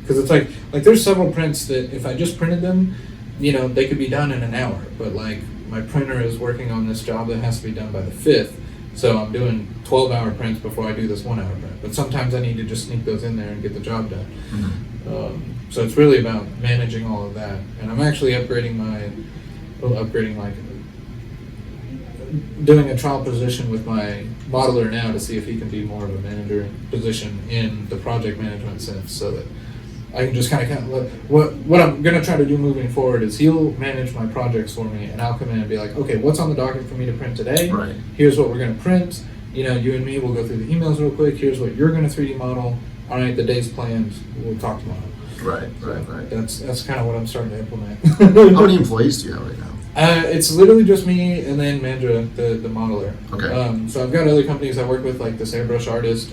because it's like there's several prints that if I just printed them, you know, they could be done in an hour. But like my printer is working on this job that has to be done by the 5th, so I'm doing 12-hour prints before I do this 1 hour print. But sometimes I need to just sneak those in there and get the job done. So it's really about managing all of that. And I'm actually doing a trial position with my modeler now to see if he can be more of a manager position in the project management sense, so that I can just kind of what I'm going to try to do moving forward is he'll manage my projects for me, and I'll come in and be like, okay, what's on the docket for me to print today? Right. Here's what we're going to print. You know, you and me will go through the emails real quick. Here's what you're going to 3D model. All right, the day's planned. We'll talk tomorrow. Right. That's kind of what I'm starting to implement. How many employees do you have right now? It's literally just me and then Mandra, the modeler. Okay. So I've got other companies I work with, like this airbrush artist.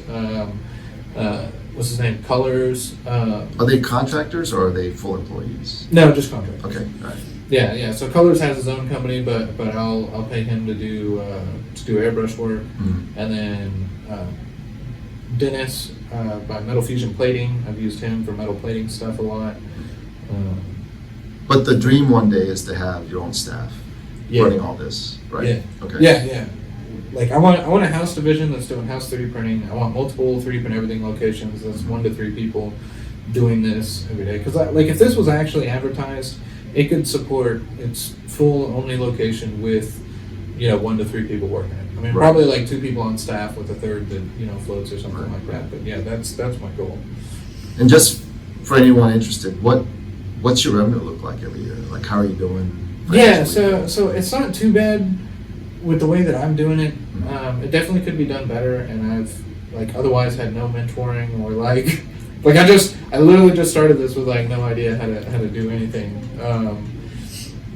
What's his name? Colors. Are they contractors or are they full employees? No, just contract. Okay. All right. Yeah. So Colors has his own company, but I'll pay him to do airbrush work, and then Dennis by Metal Fusion Plating. I've used him for metal plating stuff a lot. But the dream one day is to have your own staff running all this, right? Yeah. Okay. Yeah. Like I want a house division that's doing house 3D printing. I want multiple 3D print everything locations. That's 1 to 3 people doing this every day. Because like if this was actually advertised, it could support its full only location with, you know, 1 to 3 people working it. I mean, probably like 2 people on staff with a third that, you know, floats or something like that. But yeah, that's my goal. And just for anyone interested, what's your revenue look like every year? Like, how are you doing? Yeah, so it's not too bad with the way that I'm doing it. It definitely could be done better, and I've like otherwise had no mentoring or like I literally just started this with like no idea how to do anything.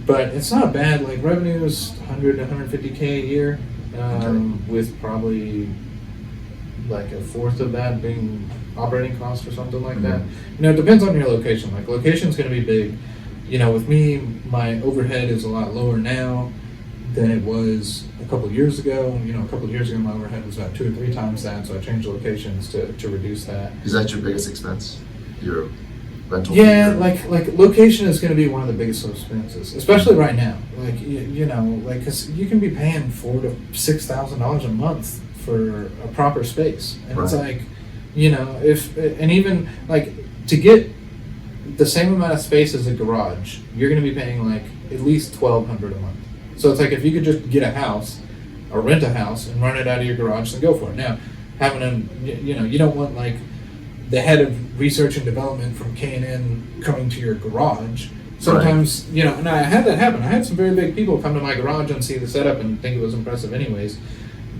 But it's not bad. Like revenue is 100 to 150K a year, with probably like a fourth of that being operating costs or something like that. You know, it depends on your location. Like location's going to be big. You know, with me, my overhead is a lot lower now than it was a couple of years ago. You know, a couple of years ago, my overhead was about 2 or 3 times that, so I changed locations to reduce that. Is that your biggest expense? Your rental? Yeah, like location is going to be one of the biggest expenses, especially right now. Like you know, like because you can be paying $4,000 to $6,000 a month for a proper space, and it's like, you know, and even like to get the same amount of space as a garage, you're going to be paying like at least $1,200 a month. So it's like if you could just get a house or rent a house and run it out of your garage, then go for it. Now, having you know, you don't want like the head of research and development from K&N coming to your garage. Sometimes, you know, and I had that happen. I had some very big people come to my garage and see the setup and think it was impressive anyways.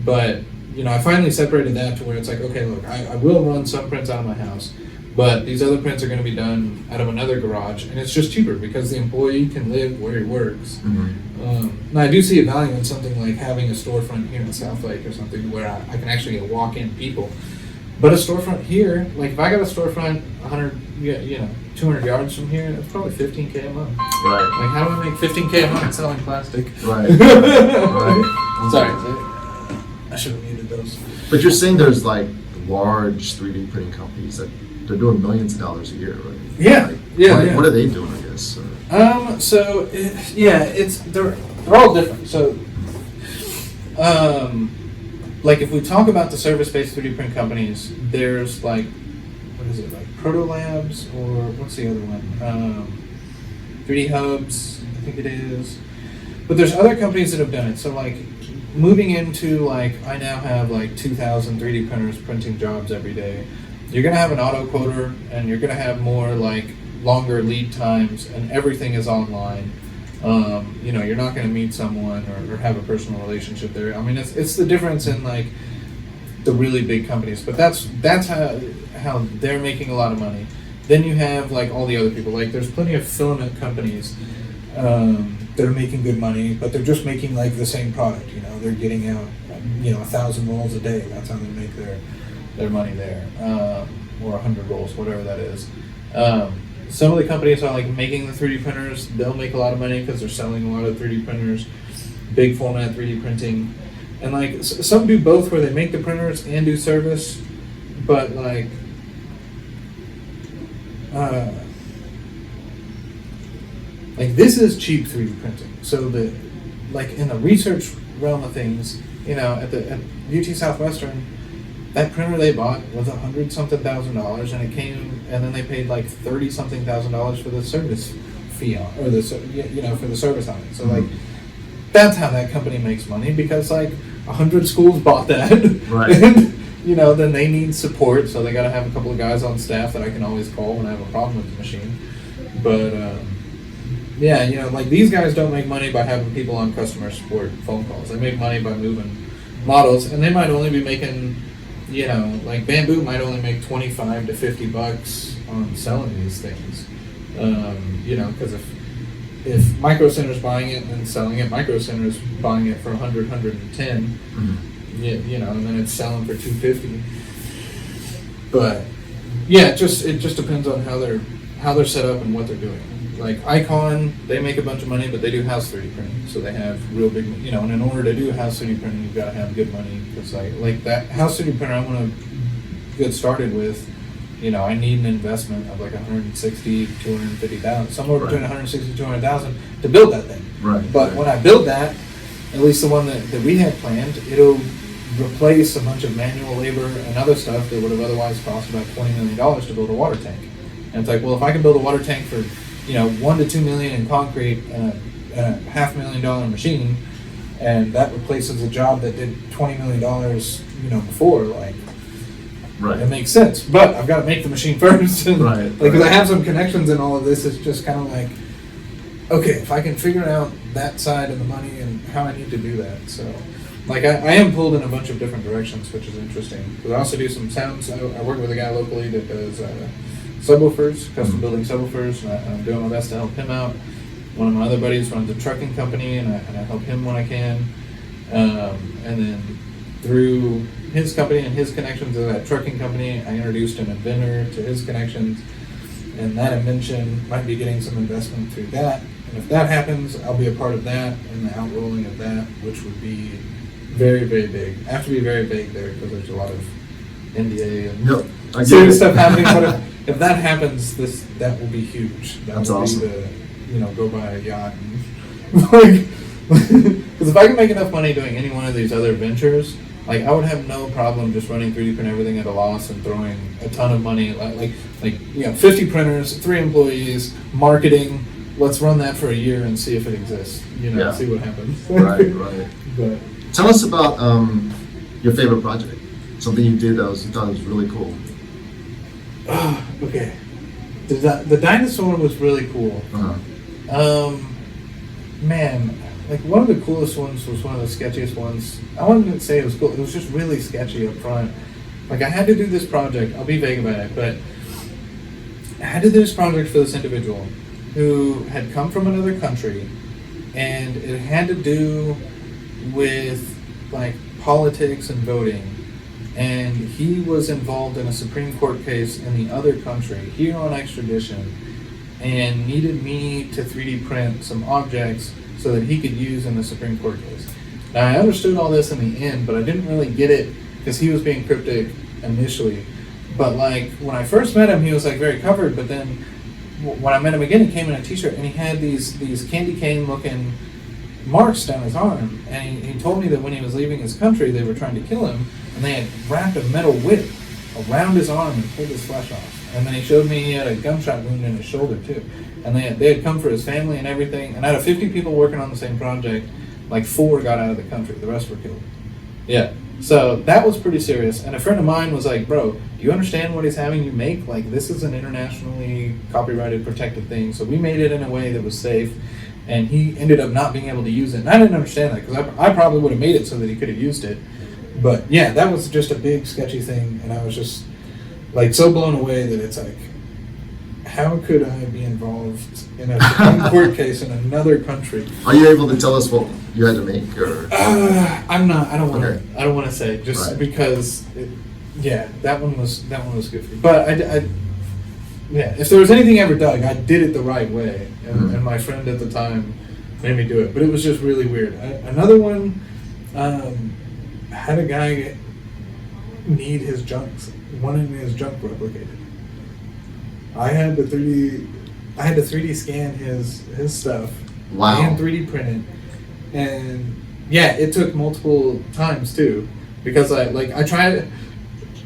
But, you know, I finally separated that to where it's like, okay, look, I will run some prints out of my house, but these other prints are going to be done out of another garage, and it's just cheaper because the employee can live where he works. And I do see a value in something like having a storefront here in Southlake or something where I can actually get walk-in people. But a storefront here, like if I got a storefront 200 yards from here, that's probably $15K a month. Right. Like, how do I make $15K a month selling plastic? Right. Right. Sorry, I should have muted those. But you're saying there's like large 3D printing companies that they're doing millions of dollars a year, right? Yeah. Like, what are they doing, I guess? They're all different. So, like if we talk about the service-based 3D print companies, there's like, what is it, like Proto Labs, or what's the other one? 3D Hubs, I think it is. But there's other companies that have done it. So like moving into like, I now have like 2,000 3D printers printing jobs every day. You're gonna have an auto quoter, and you're gonna have more like longer lead times, and everything is online. You know, you're not going to meet someone or have a personal relationship there. I mean, it's the difference in like the really big companies, but that's how they're making a lot of money. Then you have like all the other people. Like there's plenty of filament companies that are making good money, but they're just making like the same product. You know, they're getting out 1,000 rolls a day. That's how they make their money there, or 100 rolls, whatever that is. Some of the companies are like making the 3D printers. They'll make a lot of money because they're selling a lot of 3D printers, big format 3D printing, and like some do both where they make the printers and do service. But like, this is cheap 3D printing. So like in the research realm of things, you know, at UT Southwestern, that printer they bought was $100-something thousand, and it came, and then they paid like $30-something thousand for the service fee on, or for the service on it. So like, that's how that company makes money, because like 100 schools bought that, right? And then they need support, so they got to have a couple of guys on staff that I can always call when I have a problem with the machine. But like these guys don't make money by having people on customer support phone calls. They make money by moving models, and they might only be making, like Bamboo might only make $25 to $50 on selling these things. Because if Micro Center's buying it and then selling it, Micro Center's buying it for 100, 110, and then it's selling for $250. But yeah, it just depends on how they're set up and what they're doing. Like Icon, they make a bunch of money, but they do house 3D printing, so they have real big, and in order to do house 3D printing, you've got to have good money, because like that house 3D printer I want to get started with, I need an investment of like 160, 250,000, somewhere between 160 and 200,000 to build that thing. Right. But when I build that, at least the one that we had planned, it'll replace a bunch of manual labor and other stuff that would have otherwise cost about $20 million to build a water tank. And it's like, well, if I can build a water tank for $1 to $2 million in concrete and a $500,000 machine, and that replaces a job that did $20 million, before, like, right, it makes sense. But I've got to make the machine first, and right, because I have some connections in all of this, it's just kind of like, okay, if I can figure out that side of the money and how I need to do that. So, like, I am pulled in a bunch of different directions, which is interesting. Because I also do some sounds. I work with a guy locally that does subwoofers, custom building subwoofers, and I'm doing my best to help him out. One of my other buddies runs a trucking company, and I help him when I can. And then through his company and his connections to that trucking company, I introduced an inventor to his connections, and that invention might be getting some investment through that. And And if that happens, I'll be a part of that and the outrolling of that, which would be very, very big. I have to be very vague there because there's a lot of NDA and serious stuff happening. But if that happens, that will be huge. That's awesome. Be go buy a yacht and because if I can make enough money doing any one of these other ventures, like I would have no problem just running 3D print everything at a loss and throwing a ton of money, like 50 printers, 3 employees, marketing. Let's run that for a year and see if it exists. See what happens. Right. But tell us about your favorite project. Something you did that you thought was really cool. Okay. The dinosaur was really cool. Man, like one of the coolest ones was one of the sketchiest ones. I wouldn't say it was cool. It was just really sketchy up front. Like I had to do this project. I'll be vague about it, but I had to do this project for this individual who had come from another country, and it had to do with like politics and voting. And he was involved in a Supreme Court case in the other country, here on extradition, and needed me to 3D print some objects so that he could use in the Supreme Court case. Now, I understood all this in the end, but I didn't really get it because he was being cryptic initially. But like when I first met him, he was like very covered. But then when I met him again, he came in a t-shirt and he had these candy cane looking marks down his arm. And he told me that when he was leaving his country, they were trying to kill him, and they had wrapped a metal whip around his arm and pulled his flesh off. And then he showed me he had a gunshot wound in his shoulder too. And they had come for his family and everything. And out of 50 people working on the same project, like 4 got out of the country. The rest were killed. Yeah. So that was pretty serious. And a friend of mine was like, bro, do you understand what he's having you make? Like, this is an internationally copyrighted, protected thing. So we made it in a way that was safe. And he ended up not being able to use it. And I didn't understand that because I probably would have made it so that he could have used it. But yeah, that was just a big sketchy thing. And I was just like so blown away that it's like, how could I be involved in a Supreme Court case in another country? Are you able to tell us what you had to make, or? I'm not. I don't want to. Okay. I don't want to say just Right. because. That one was good for me. But if there was anything I ever dug, I did it the right way, and my friend at the time made me do it. But it was just really weird. Another one had a guy need his wanted his junk replicated. I had to 3D scan his stuff. Wow. And 3D print it. And yeah, it took multiple times too. Because I tried,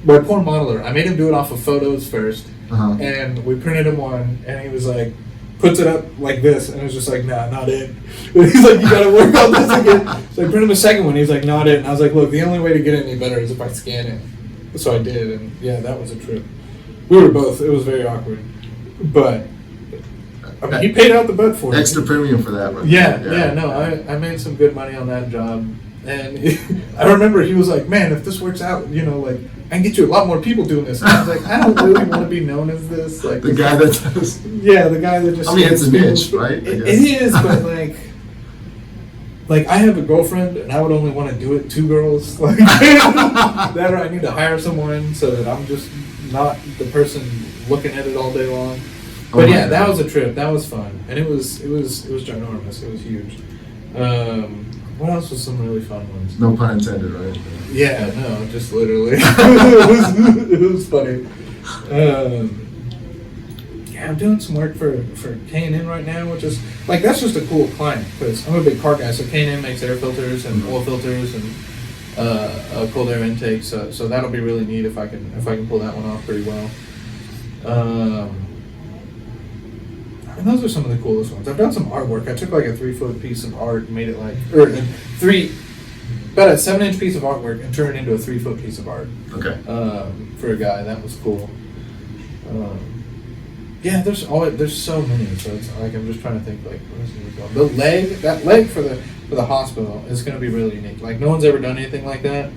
my poor modeler, I made him do it off of photos first. And we printed him one, and he was like, puts it up like this, and it was just like, nah, not it. And he's like, you gotta work on this again. So I printed him a second one, he's like, not it. And I was like, look, the only way to get it any better is if I scan it. So I did, and yeah, that was a trip. We were both, it was very awkward. But I mean, he paid out the butt for it. Extra premium for that. I made some good money on that job. And I remember he was like, man, if this works out, I can get you a lot more people doing this. And I was like, I don't really want to be known as this. Like the guy that does. Yeah, the guy that just. I mean, it's a niche, right? It is, but like I have a girlfriend, and I would only want to do it 2 girls. Like that, or I need to hire someone so that I'm just not the person looking at it all day long. But yeah, that was a trip. That was fun, and it was ginormous. It was huge. What else was some really fun ones? No pun intended, right? Yeah, no, just literally. it was funny. I'm doing some work for K&N right now, which is like that's just a cool client because I'm a big car guy. So K&N makes air filters and oil filters and cold air intake. So that'll be really neat if I can pull that one off pretty well. And those are some of the coolest ones. I've done some artwork. I took like a 3-foot piece of art and made it about a 7-inch piece of artwork and turned it into a 3-foot piece of art. Okay. For a guy, that was cool. There's so many. So it's like I'm just trying to think like what is it called? That leg for the hospital is going to be really unique. Like no one's ever done anything like that.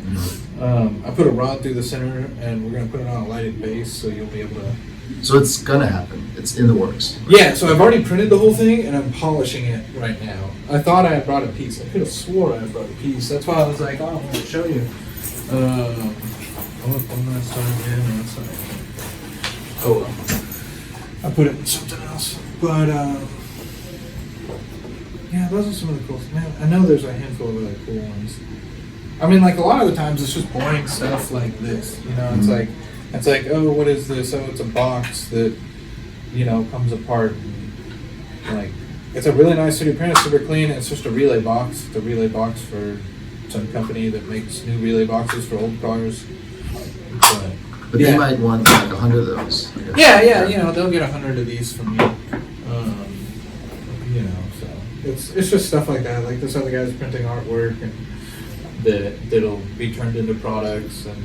I put a rod through the center and we're going to put it on a lighted base so you'll be able to. So it's gonna happen. It's in the works. Yeah, so I've already printed the whole thing and I'm polishing it right now. I thought I had brought a piece. I could have swore I had brought a piece. That's why I was like, oh, I'm gonna show you. I'm gonna start again. Oh well. I put it in something else. But Yeah, those are some of the cool. Man, I know there's a handful of really cool ones. I mean, like a lot of the times it's just boring stuff like this. You know, it's like, oh, what is this? Oh, it's a box that, you know, comes apart. And, like, it's a really nice 3D print. It's super clean. It's just a relay box. It's a relay box for some company that makes new relay boxes for old cars. But yeah. they might want like 100 of those. I guess. Yeah. You know, they'll get 100 of these from you. You know, so it's just stuff like that. Like this other guy's printing artwork and that'll be turned into products, and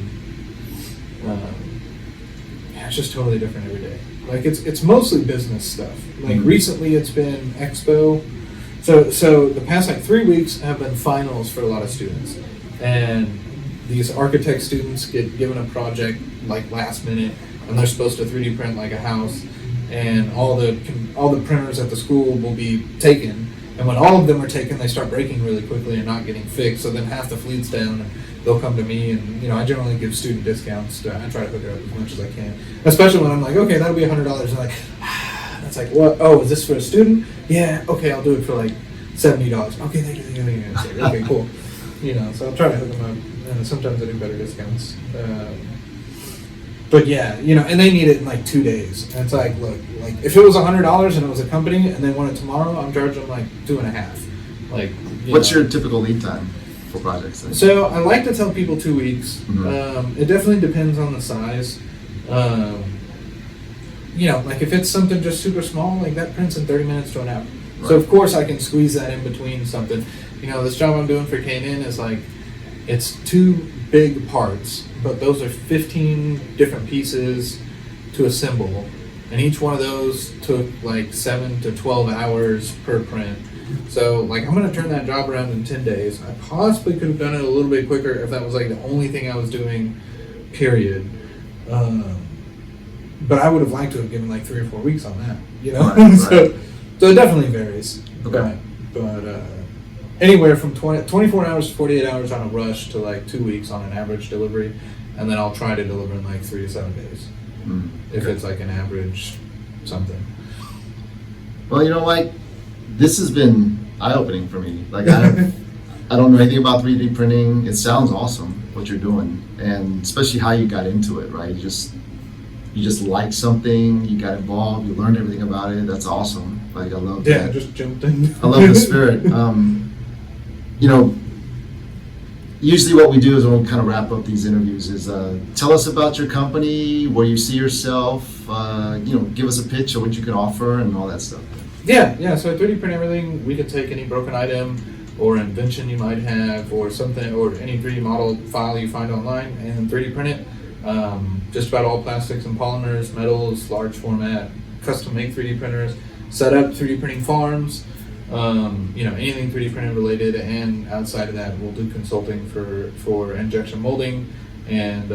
yeah, it's just totally different every day. Like it's mostly business stuff. Like recently it's been expo. So the past like 3 weeks have been finals for a lot of students, and these architect students get given a project like last minute, and they're supposed to 3D print like a house, and all the printers at the school will be taken. And when all of them are taken, they start breaking really quickly and not getting fixed. So then half the fleet's down, and they'll come to me, and you know I generally give student discounts. I try to hook it up as much as I can, especially when I'm like, okay, that'll be $100. And like, it's like, what? Oh, is this for a student? Yeah, okay, I'll do it for like $70. Okay, thank you. It's like, okay, cool. You know, so I'll try to hook them up, and sometimes I do better discounts. But yeah, you know, and they need it in like 2 days. And it's like, look, like if it was $100 and it was a company and they want it tomorrow, I'm charging them like 2.5. Like, what's your typical lead time for projects? Then? So I like to tell people 2 weeks. Mm-hmm. It definitely depends on the size. You know, like if it's something just super small, like that prints in 30 minutes to an hour. Right. So of course I can squeeze that in between something. You know, this job I'm doing for K&N is like, it's 2 big parts, but those are 15 different pieces to assemble, and each one of those took like 7 to 12 hours per print. So like I'm gonna turn that job around in 10 days. I possibly could have done it a little bit quicker if that was like the only thing I was doing, period. But I would have liked to have given like 3 or 4 weeks on that, you know? Right. So it definitely varies. Okay. But anywhere from 24 hours to 48 hours on a rush to like 2 weeks on an average delivery, and then I'll try to deliver in like 3 to 7 days if it's like an average something. Well, you know, like this has been eye-opening for me. Like I don't know anything about 3D printing. It sounds awesome what you're doing, and especially how you got into it. Right, you just liked something, you got involved, you learned everything about it. That's awesome. Like I love that. Yeah, just jumped in. I love the spirit. You know, usually what we do is when we kind of wrap up these interviews is tell us about your company, where you see yourself, you know, give us a pitch of what you can offer and all that stuff. Yeah, so 3D print everything. We can take any broken item or invention you might have or something, or any 3D model file you find online and 3D print it. Just about all plastics and polymers, metals, large format, custom make 3D printers, set up 3D printing farms, you know, anything 3D printing related, and outside of that, we'll do consulting for injection molding and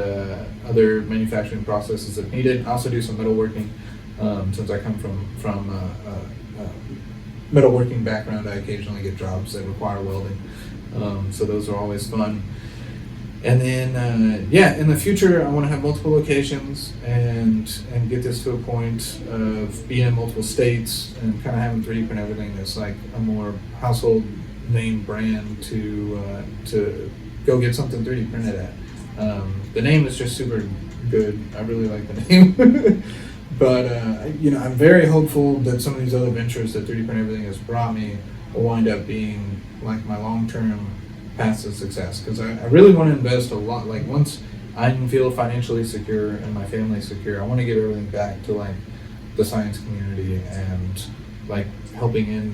other manufacturing processes if needed. I also do some metalworking, since I come from a metalworking background. I occasionally get jobs that require welding, so those are always fun. And then, yeah, in the future, I want to have multiple locations and get this to a point of being in multiple states and kind of having 3D print everything that's like a more household name brand to go get something 3D printed at. The name is just super good. I really like the name. But, you know, I'm very hopeful that some of these other ventures that 3D print everything has brought me will wind up being like my long-term path to success, because I really want to invest a lot. Like once I can feel financially secure and my family secure, I want to give everything back to like the science community and like helping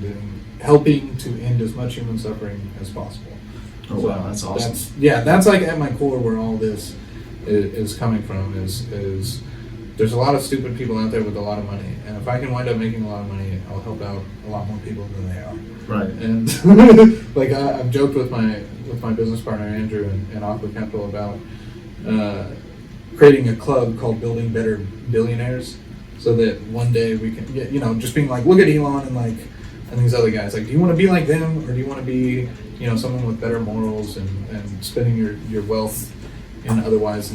to end as much human suffering as possible. Oh, wow, that's awesome. That's like at my core where all this is coming from. Is there's a lot of stupid people out there with a lot of money, and if I can wind up making a lot of money, I'll help out a lot more people than they are. Right. And like I've joked with my business partner Andrew and Aqua Capital about creating a club called Building Better Billionaires, so that one day we can get, you know, just being like, look at Elon and these other guys. Like, do you want to be like them, or do you want to be, you know, someone with better morals and spending your wealth in otherwise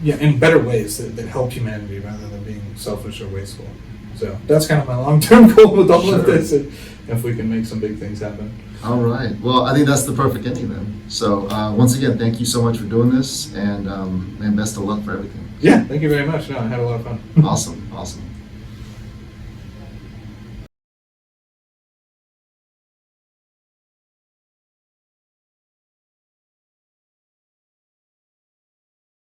in better ways that help humanity rather than being selfish or wasteful. So that's kind of my long-term goal with all Sure. of this, and if we can make some big things happen. All right. Well, I think that's the perfect ending then. So once again, thank you so much for doing this, and best of luck for everything. Yeah, thank you very much. No, I had a lot of fun. Awesome. Awesome.